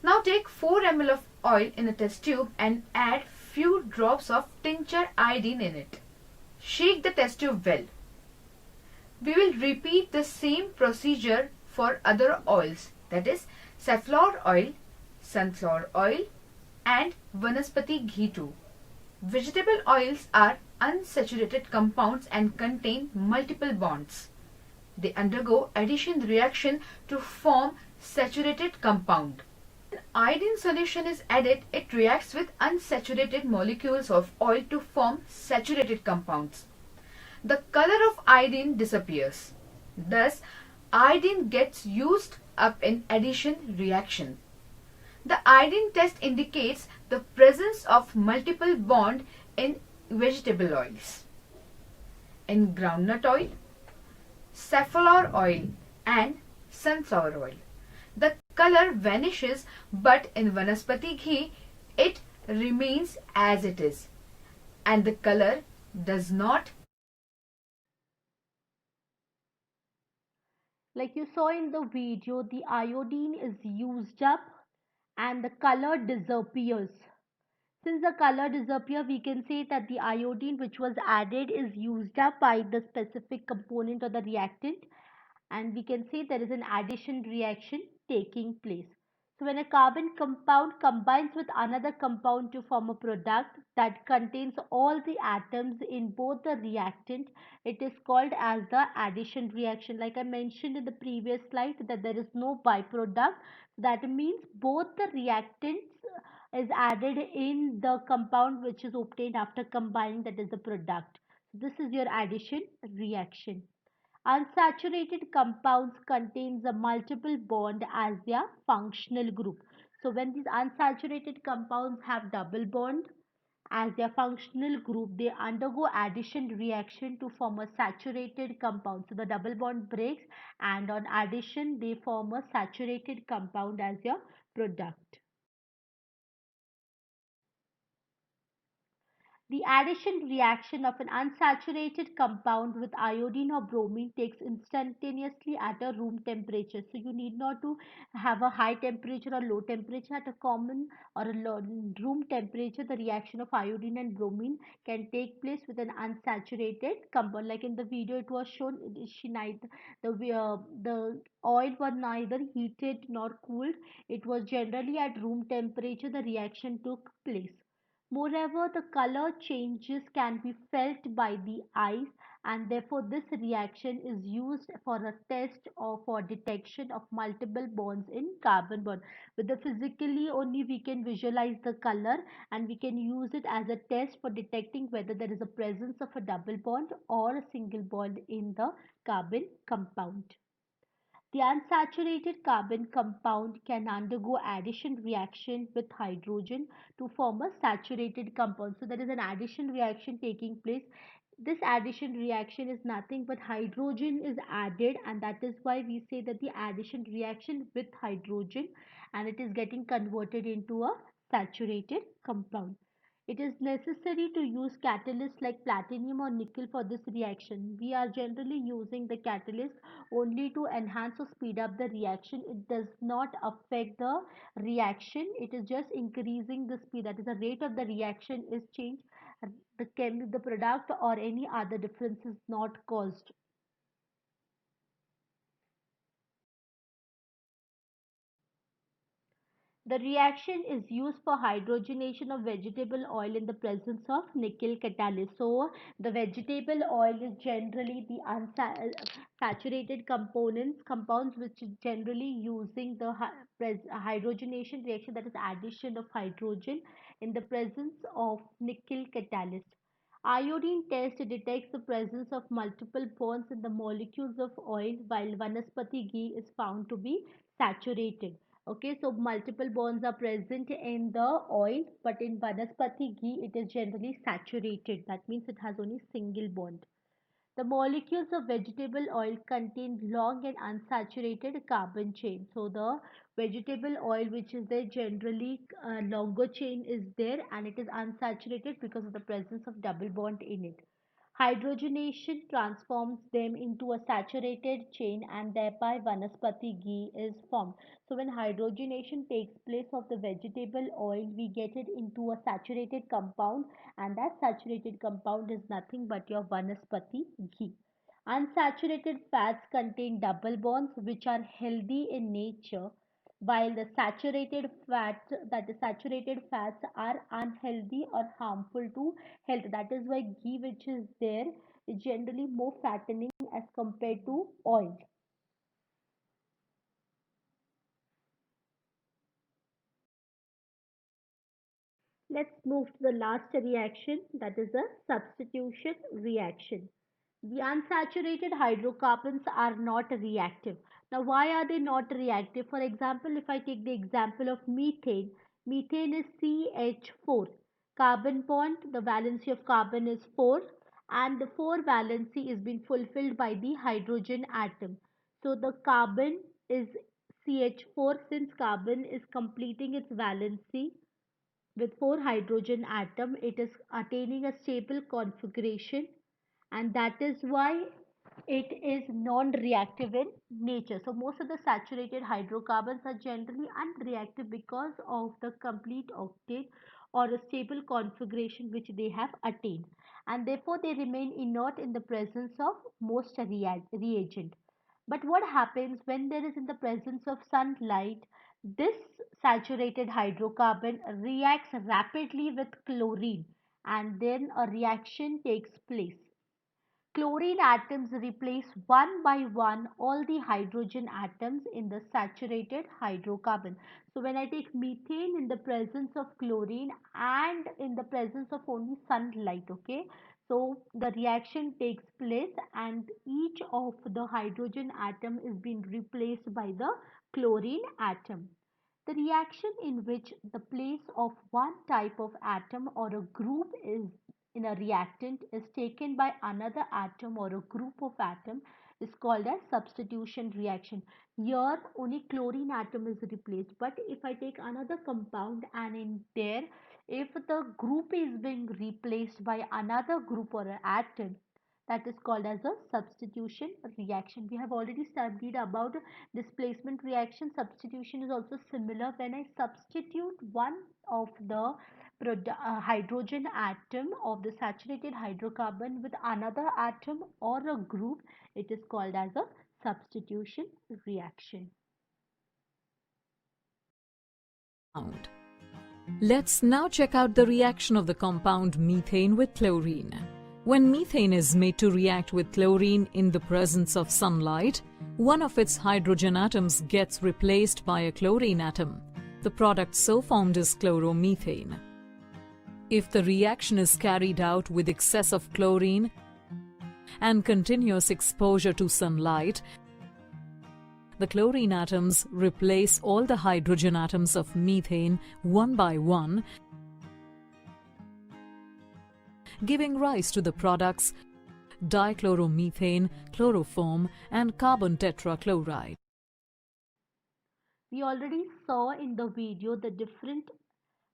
Now take 4 ml of oil in a test tube and add few drops of tincture iodine in it. Shake the test tube well. We will repeat the same procedure for other oils, that is safflower oil, sunflower oil and vanaspati ghee too. Vegetable oils are unsaturated compounds and contain multiple bonds. They undergo addition reaction to form saturated compound. When iodine solution is added, it reacts with unsaturated molecules of oil to form saturated compounds. The color of iodine disappears. Thus, iodine gets used up in addition reaction. The iodine test indicates the presence of multiple bond in vegetable oils. In groundnut oil, safflower oil and sunflower oil, the color vanishes, but in vanaspati ghee it remains as it is and the color does not. Like you saw in the video, the iodine is used up and the color disappears. Since the color disappears, we can say that the iodine which was added is used up by the specific component or the reactant, and we can say there is an addition reaction taking place. So when a carbon compound combines with another compound to form a product that contains all the atoms in both the reactant, it is called as the addition reaction. Like I mentioned in the previous slide that there is no byproduct. That means both the reactants is added in the compound which is obtained after combining, that is the product. This is your addition reaction. Unsaturated compounds contains a multiple bond as their functional group. So when these unsaturated compounds have double bond as their functional group, they undergo addition reaction to form a saturated compound. So the double bond breaks, and on addition they form a saturated compound as their product. The addition reaction of an unsaturated compound with iodine or bromine takes instantaneously at a room temperature. So you need not to have a high temperature or low temperature. At a common or a low room temperature, the reaction of iodine and bromine can take place with an unsaturated compound. Like in the video, it was shown. She neither the oil was neither heated nor cooled. It was generally at room temperature. The reaction took place. Moreover, the color changes can be felt by the eyes, and therefore this reaction is used for a test or for detection of multiple bonds in carbon bond. With the physically only we can visualize the color, and we can use it as a test for detecting whether there is a presence of a double bond or a single bond in the carbon compound. The unsaturated carbon compound can undergo addition reaction with hydrogen to form a saturated compound. So there is an addition reaction taking place. This addition reaction is nothing but hydrogen is added, and that is why we say that the addition reaction with hydrogen, and it is getting converted into a saturated compound. It is necessary to use catalysts like platinum or nickel for this reaction. We are generally using the catalyst only to enhance or speed up the reaction. It does not affect the reaction. It is just increasing the speed. That is, the rate of the reaction is changed. The product or any other difference is not caused. The reaction is used for hydrogenation of vegetable oil in the presence of nickel catalyst. So the vegetable oil is generally the unsaturated compounds which is generally using the hydrogenation reaction, that is addition of hydrogen in the presence of nickel catalyst. Iodine test detects the presence of multiple bonds in the molecules of oil, while Vanaspati ghee is found to be saturated. Okay, so multiple bonds are present in the oil, but in Vanaspati ghee it is generally saturated. That means it has only single bond. The molecules of vegetable oil contain long and unsaturated carbon chain. So the vegetable oil which is there, generally longer chain is there, and it is unsaturated because of the presence of double bond in it. Hydrogenation transforms them into a saturated chain, and thereby Vanaspati ghee is formed. So when hydrogenation takes place of the vegetable oil, we get it into a saturated compound, and that saturated compound is nothing but your Vanaspati ghee. Unsaturated fats contain double bonds which are healthy in nature, while the saturated fats are unhealthy or harmful to health. That is why ghee which is there is generally more fattening as compared to oil. Let's move to the last reaction, that is a substitution reaction. The unsaturated hydrocarbons are not reactive. Now, why are they not reactive? For example, if I take the example of methane, methane is CH4. Carbon bond, the valency of carbon is 4, and the 4 valency is being fulfilled by the hydrogen atom. So, the carbon is CH4. Since carbon is completing its valency with 4 hydrogen atom, it is attaining a stable configuration, and that is why it is non-reactive in nature. So most of the saturated hydrocarbons are generally unreactive because of the complete octet or a stable configuration which they have attained, and therefore they remain inert in the presence of most reagent. But what happens when there is in the presence of sunlight? This saturated hydrocarbon reacts rapidly with chlorine, and then a reaction takes place. Chlorine atoms replace one by one all the hydrogen atoms in the saturated hydrocarbon. So when I take methane in the presence of chlorine and in the presence of only sunlight, okay, so the reaction takes place and each of the hydrogen atom is being replaced by the chlorine atom. The reaction in which the place of one type of atom or a group is in a reactant is taken by another atom or a group of atom is called as substitution reaction. Here only chlorine atom is replaced, but if I take another compound and in there if the group is being replaced by another group or an atom, that is called as a substitution reaction. We have already studied about displacement reaction. Substitution is also similar. When I substitute one of the hydrogen atom of the saturated hydrocarbon with another atom or a group, it is called as a substitution reaction. Let's now check out the reaction of the compound methane with chlorine. When methane is made to react with chlorine in the presence of sunlight, one of its hydrogen atoms gets replaced by a chlorine atom. The product so formed is chloromethane. If the reaction is carried out with excess of chlorine and continuous exposure to sunlight, the chlorine atoms replace all the hydrogen atoms of methane one by one, giving rise to the products dichloromethane, chloroform, and carbon tetrachloride. We already saw in the video the different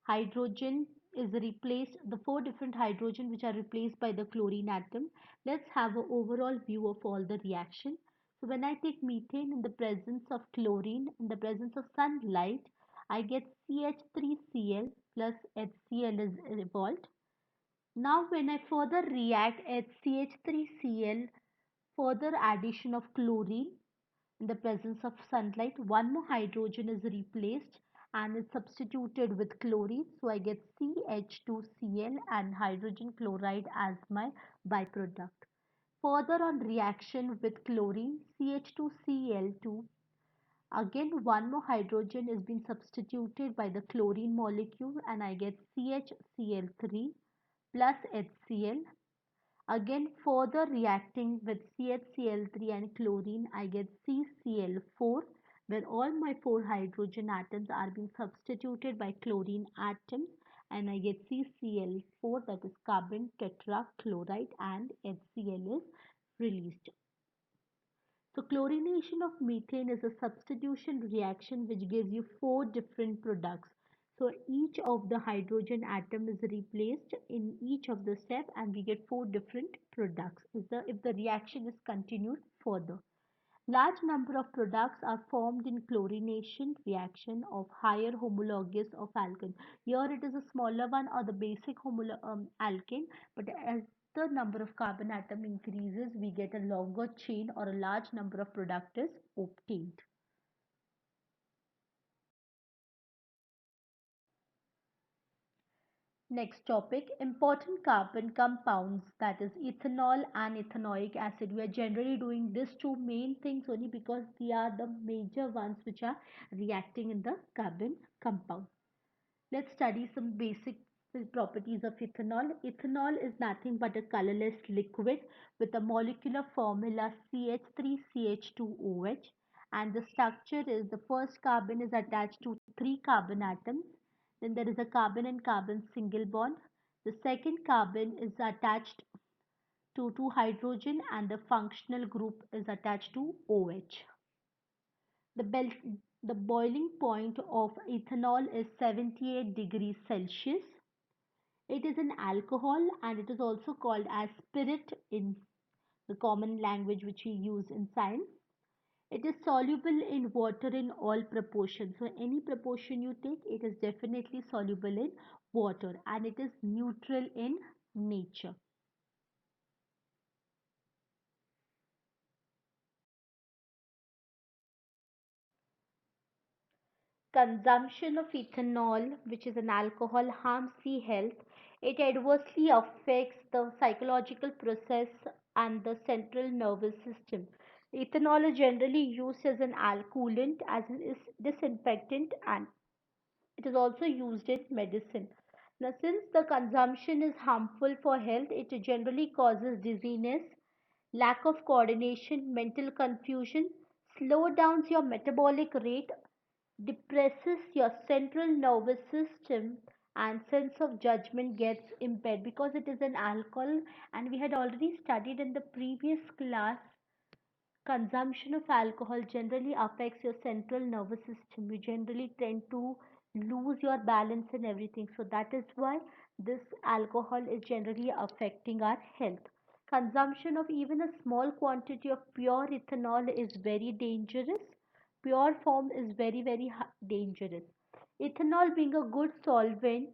hydrogen is replaced, the four different hydrogen which are replaced by the chlorine atom. Let's have an overall view of all the reaction. So when I take methane in the presence of chlorine, in the presence of sunlight, I get CH3Cl plus HCl is evolved. Now when I further react HCH3Cl, further addition of chlorine in the presence of sunlight, one more hydrogen is replaced and is substituted with chlorine. So I get CH2Cl and hydrogen chloride as my byproduct. Further on reaction with chlorine, CH2Cl2, again one more hydrogen is being substituted by the chlorine molecule and I get CHCl3 plus HCl. Again further reacting with CHCl3 and chlorine, I get CCl4, where all my four hydrogen atoms are being substituted by chlorine atoms and I get CCl4, that is carbon tetrachloride, and HCl is released. So chlorination of methane is a substitution reaction which gives you four different products. So each of the hydrogen atom is replaced in each of the step and we get four different products if the reaction is continued further. Large number of products are formed in chlorination reaction of higher homologues of alkane. Here it is a smaller one or the basic alkane, but as the number of carbon atom increases, we get a longer chain or a large number of product is obtained. Next topic, important carbon compounds, that is ethanol and ethanoic acid. We are generally doing these two main things only because they are the major ones which are reacting in the carbon compound. Let's study some basic properties of ethanol. Ethanol is nothing but a colorless liquid with a molecular formula CH3CH2OH, and the structure is the first carbon is attached to three carbon atoms. Then there is a carbon and carbon single bond. The second carbon is attached to two hydrogen and the functional group is attached to OH. The boiling point of ethanol is 78 degrees Celsius. It is an alcohol and it is also called as spirit in the common language which we use in science. It is soluble in water in all proportions. So any proportion you take, it is definitely soluble in water and it is neutral in nature. Consumption of ethanol, which is an alcohol, harms the health. It adversely affects the psychological process and the central nervous system. Ethanol is generally used as an coolant, as it is disinfectant, and it is also used in medicine. Now, since the consumption is harmful for health, it generally causes dizziness, lack of coordination, mental confusion, slow down your metabolic rate, depresses your central nervous system, and sense of judgment gets impaired because it is an alcohol. And we had already studied in the previous class, consumption of alcohol generally affects your central nervous system. You generally tend to lose your balance and everything. So that is why this alcohol is generally affecting our health. Consumption of even a small quantity of pure ethanol is very dangerous. Pure form is very dangerous. Ethanol being a good solvent,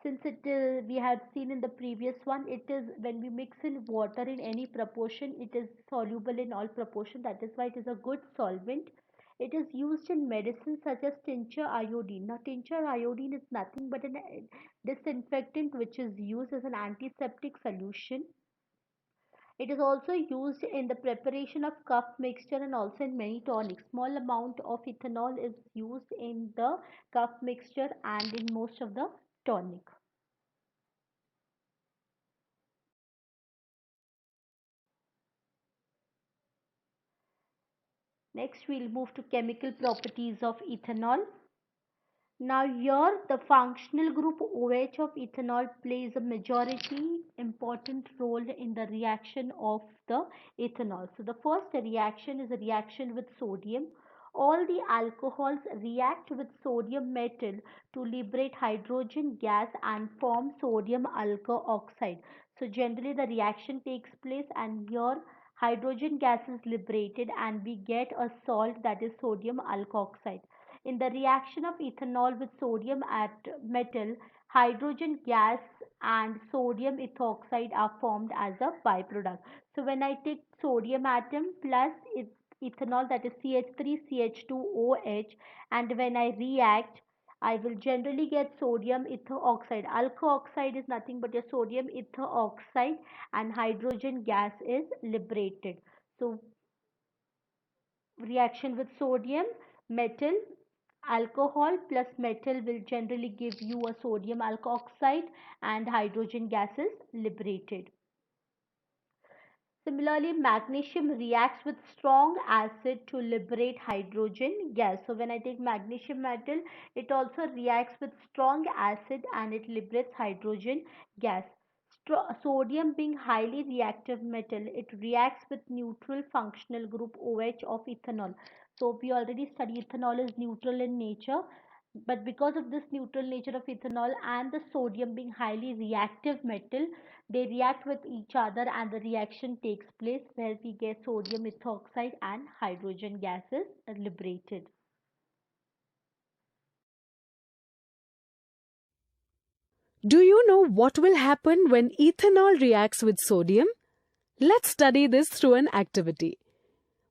since it is, we had seen in the previous one, it is when we mix in water in any proportion, it is soluble in all proportion. That is why it is a good solvent. It is used in medicine such as tincture iodine. Now tincture iodine is nothing but a disinfectant which is used as an antiseptic solution. It is also used in the preparation of cough mixture and also in many tonics. Small amount of ethanol is used in the cough mixture and in most of the tonic. Next, we'll move to chemical properties of ethanol. Now, here the functional group OH of ethanol plays a majority important role in the reaction of the ethanol. So, the first reaction is a reaction with sodium. All the alcohols react with sodium metal to liberate hydrogen gas and form sodium alcohol oxide. So, generally, the reaction takes place, and here hydrogen gas is liberated, and we get a salt, that is sodium alkoxide. In the reaction of ethanol with sodium at metal, hydrogen gas and sodium ethoxide are formed as a byproduct. So when I take sodium atom plus ethanol, that is CH3CH2OH, and when I react, I will generally get sodium ether oxide. Alcohol oxide is nothing but your sodium ether oxide, and hydrogen gas is liberated. So reaction with sodium, metal, alcohol plus metal will generally give you a sodium alkoxide, and hydrogen gas is liberated. Similarly, magnesium reacts with strong acid to liberate hydrogen gas. So when I take magnesium metal, it also reacts with strong acid and it liberates hydrogen gas. Sodium being highly reactive metal, it reacts with neutral functional group OH of ethanol. So we already studied ethanol is neutral in nature, but because of this neutral nature of ethanol and the sodium being highly reactive metal, they react with each other and the reaction takes place where we get sodium ethoxide and hydrogen gases liberated. Do you know what will happen when ethanol reacts with sodium? Let's study this through an activity.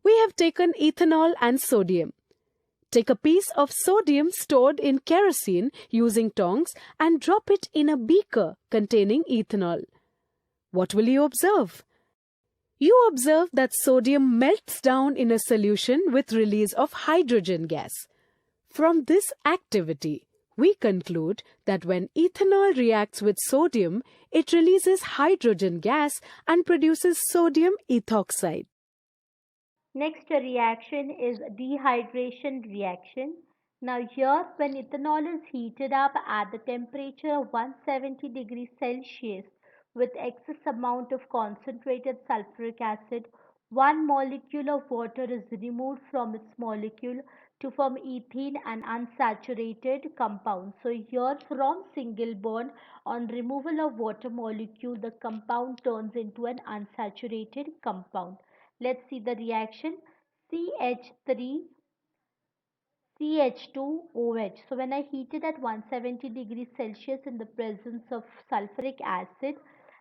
We have taken ethanol and sodium. Take a piece of sodium stored in kerosene using tongs and drop it in a beaker containing ethanol. What will you observe? You observe that sodium melts down in a solution with release of hydrogen gas. From this activity, we conclude that when ethanol reacts with sodium, it releases hydrogen gas and produces sodium ethoxide. Next reaction is dehydration reaction. Now here, when ethanol is heated up at the temperature of 170 degrees Celsius with excess amount of concentrated sulfuric acid, one molecule of water is removed from its molecule to form ethene, an unsaturated compound. So here, from single bond, on removal of water molecule, the compound turns into an unsaturated compound. Let's see the reaction. CH3 CH2OH. So when I heat it at 170 degrees Celsius in the presence of sulfuric acid,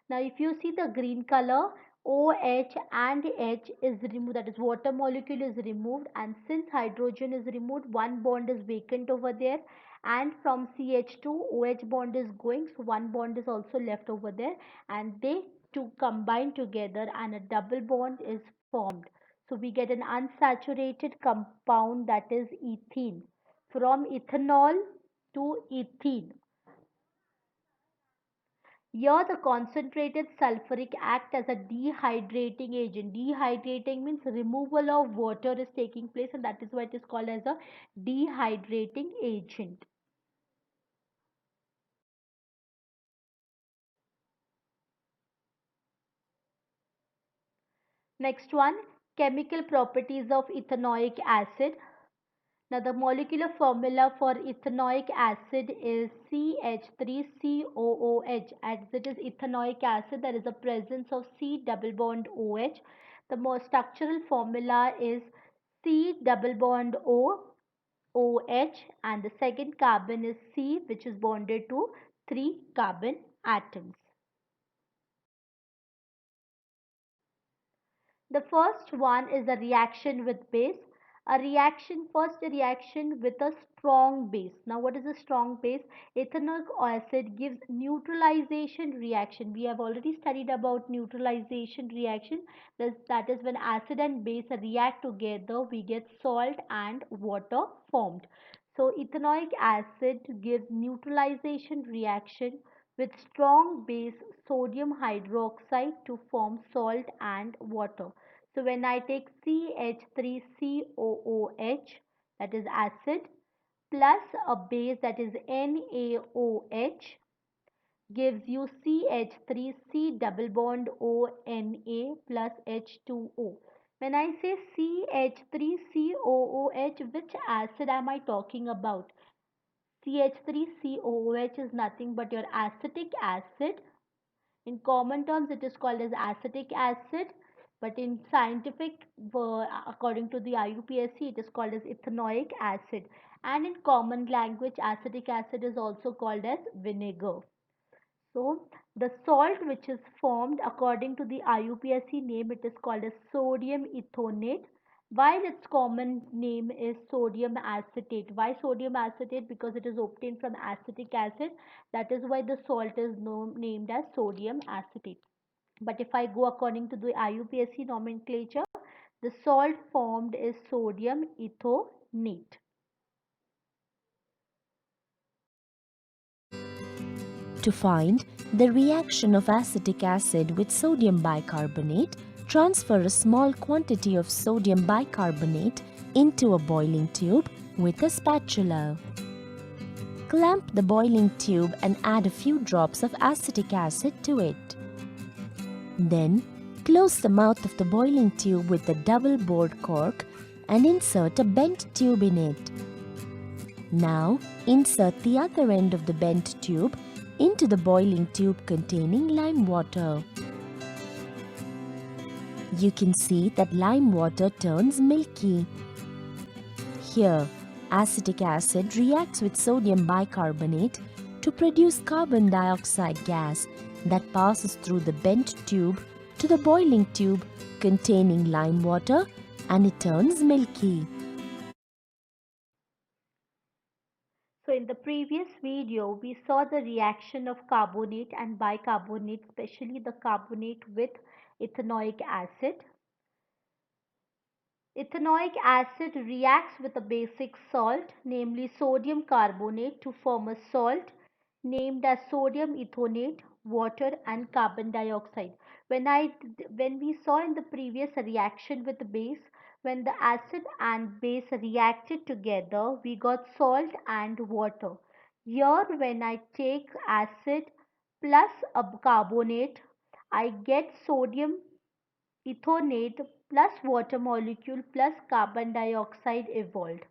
now if you see the green color, OH and H is removed, that is water molecule is removed, and since hydrogen is removed, one bond is vacant over there, and from CH2 OH bond is going, so one bond is also left over there, and they to combine together and a double bond is formed. So we get an unsaturated compound, that is ethene. From ethanol to ethene. Here the concentrated sulfuric act as a dehydrating agent. Dehydrating means removal of water is taking place, and that is why it is called as a dehydrating agent. Next one, chemical properties of ethanoic acid. Now the molecular formula for ethanoic acid is CH3COOH. As it is ethanoic acid, there is a presence of C double bond OH. The more structural formula is C double bond O OH, and the second carbon is C, which is bonded to 3 carbon atoms. The first one is a reaction with base. A reaction with a strong base. Now, what is a strong base? Ethanoic acid gives neutralization reaction. We have already studied about neutralization reaction. That is when acid and base react together, we get salt and water formed. So, ethanoic acid gives neutralization reaction with strong base sodium hydroxide to form salt and water. So when I take CH3COOH, that is acid, plus a base, that is NaOH, gives you CH3C double bond ONA plus H2O. When I say CH3COOH, which acid am I talking about? CH3COOH is nothing but your acetic acid. In common terms, it is called as acetic acid, but in scientific, according to the IUPAC, it is called as ethanoic acid. And in common language, acetic acid is also called as vinegar. So, the salt which is formed according to the IUPAC name, it is called as sodium ethonate, while its common name is sodium acetate. Why sodium acetate? Because it is obtained from acetic acid. That is why the salt is named as sodium acetate. But if I go according to the IUPAC nomenclature, the salt formed is sodium ethonate. To find the reaction of acetic acid with sodium bicarbonate, transfer a small quantity of sodium bicarbonate into a boiling tube with a spatula. Clamp the boiling tube and add a few drops of acetic acid to it. Then, close the mouth of the boiling tube with a double-bored cork and insert a bent tube in it. Now, insert the other end of the bent tube into the boiling tube containing lime water. You can see that lime water turns milky. Here, acetic acid reacts with sodium bicarbonate to produce carbon dioxide gas that passes through the bent tube to the boiling tube containing lime water, and it turns milky. So in the previous video, we saw the reaction of carbonate and bicarbonate, especially the carbonate with ethanoic acid. Ethanoic acid reacts with a basic salt, namely sodium carbonate, to form a salt named as sodium ethonate, water and carbon dioxide. When we saw in the previous reaction with the base, when the acid and base reacted together, we got salt and water. Here when I take acid plus a carbonate, I get sodium ethonate plus water molecule plus carbon dioxide evolved.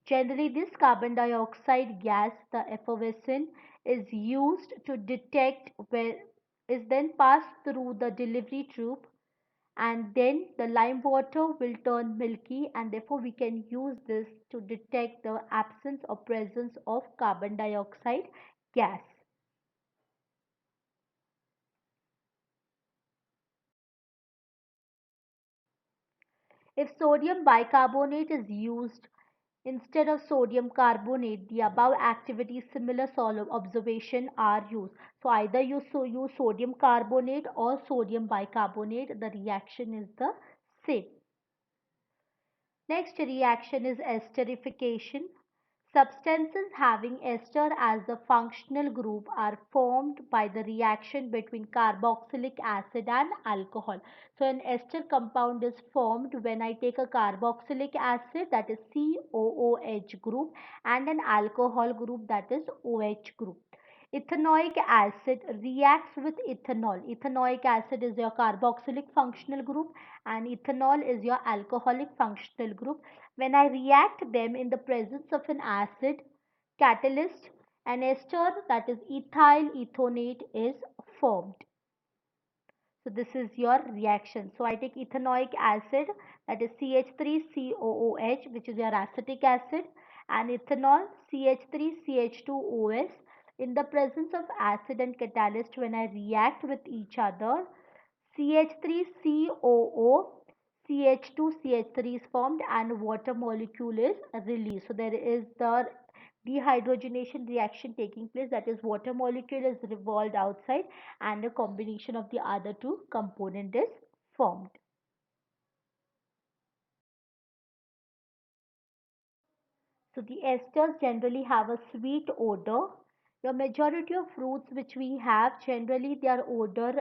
Generally, this carbon dioxide gas, the effervescent, is used to detect where is then passed through the delivery tube, and then the lime water will turn milky, and therefore we can use this to detect the absence or presence of carbon dioxide gas. If sodium bicarbonate is used Instead of sodium carbonate, the above activities similar observation are used. So either you use sodium carbonate or sodium bicarbonate, the reaction is the same. Next reaction is esterification. Substances having ester as the functional group are formed by the reaction between carboxylic acid and alcohol. So an ester compound is formed when I take a carboxylic acid, that is COOH group, and an alcohol group, that is OH group. Ethanoic acid reacts with ethanol. Ethanoic acid is your carboxylic functional group and ethanol is your alcoholic functional group. When I react them in the presence of an acid catalyst, an ester, that is ethyl ethonate, is formed. So this is your reaction. So I take ethanoic acid, that is CH3COOH, which is your acetic acid, and ethanol, CH3CH2OS. In the presence of acid and catalyst, when I react with each other, CH3COO, CH2CH3 is formed and water molecule is released. So there is the dehydrogenation reaction taking place, that is water molecule is revolved outside and a combination of the other two component is formed. So the esters generally have a sweet odor. The majority of fruits which we have, generally their odor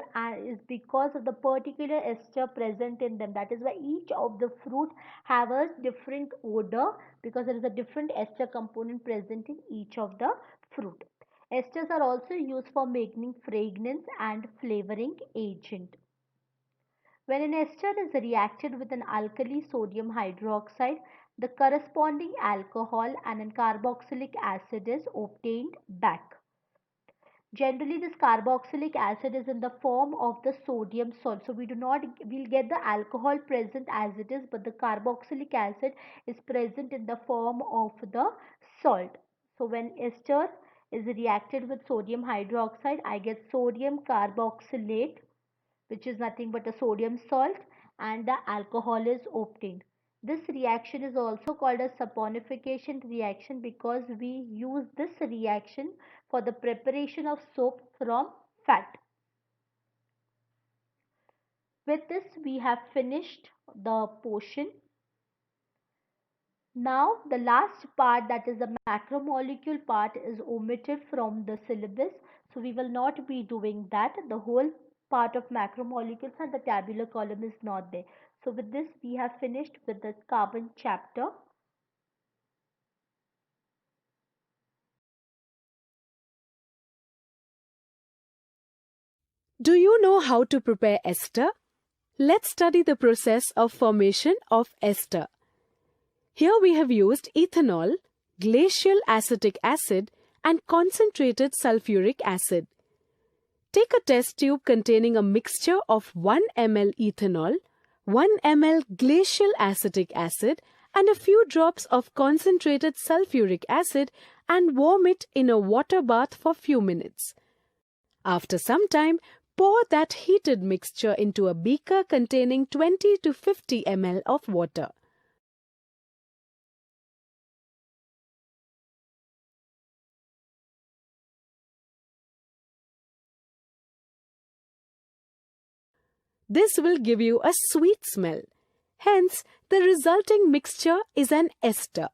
is because of the particular ester present in them. That is why each of the fruit have a different odor, because there is a different ester component present in each of the fruit. Esters are also used for making fragrance and flavoring agent. When an ester is reacted with an alkali sodium hydroxide, the corresponding alcohol and a carboxylic acid is obtained back. Generally, this carboxylic acid is in the form of the sodium salt. So we'll get the alcohol present as it is, but the carboxylic acid is present in the form of the salt. So when ester is reacted with sodium hydroxide, I get sodium carboxylate, which is nothing but a sodium salt, and the alcohol is obtained. This reaction is also called a saponification reaction because we use this reaction for the preparation of soap from fat. With this, we have finished the portion. Now, the last part, that is the macromolecule part, is omitted from the syllabus. So, we will not be doing that. The whole part of macromolecules and the tabular column is not there. So, with this, we have finished with the carbon chapter. Do you know how to prepare ester? Let's study the process of formation of ester. Here we have used ethanol, glacial acetic acid, and concentrated sulfuric acid. Take a test tube containing a mixture of 1 ml ethanol, 1 ml glacial acetic acid, and a few drops of concentrated sulfuric acid and warm it in a water bath for few minutes. After some time, pour that heated mixture into a beaker containing 20 to 50 ml of water. This will give you a sweet smell. Hence, the resulting mixture is an ester.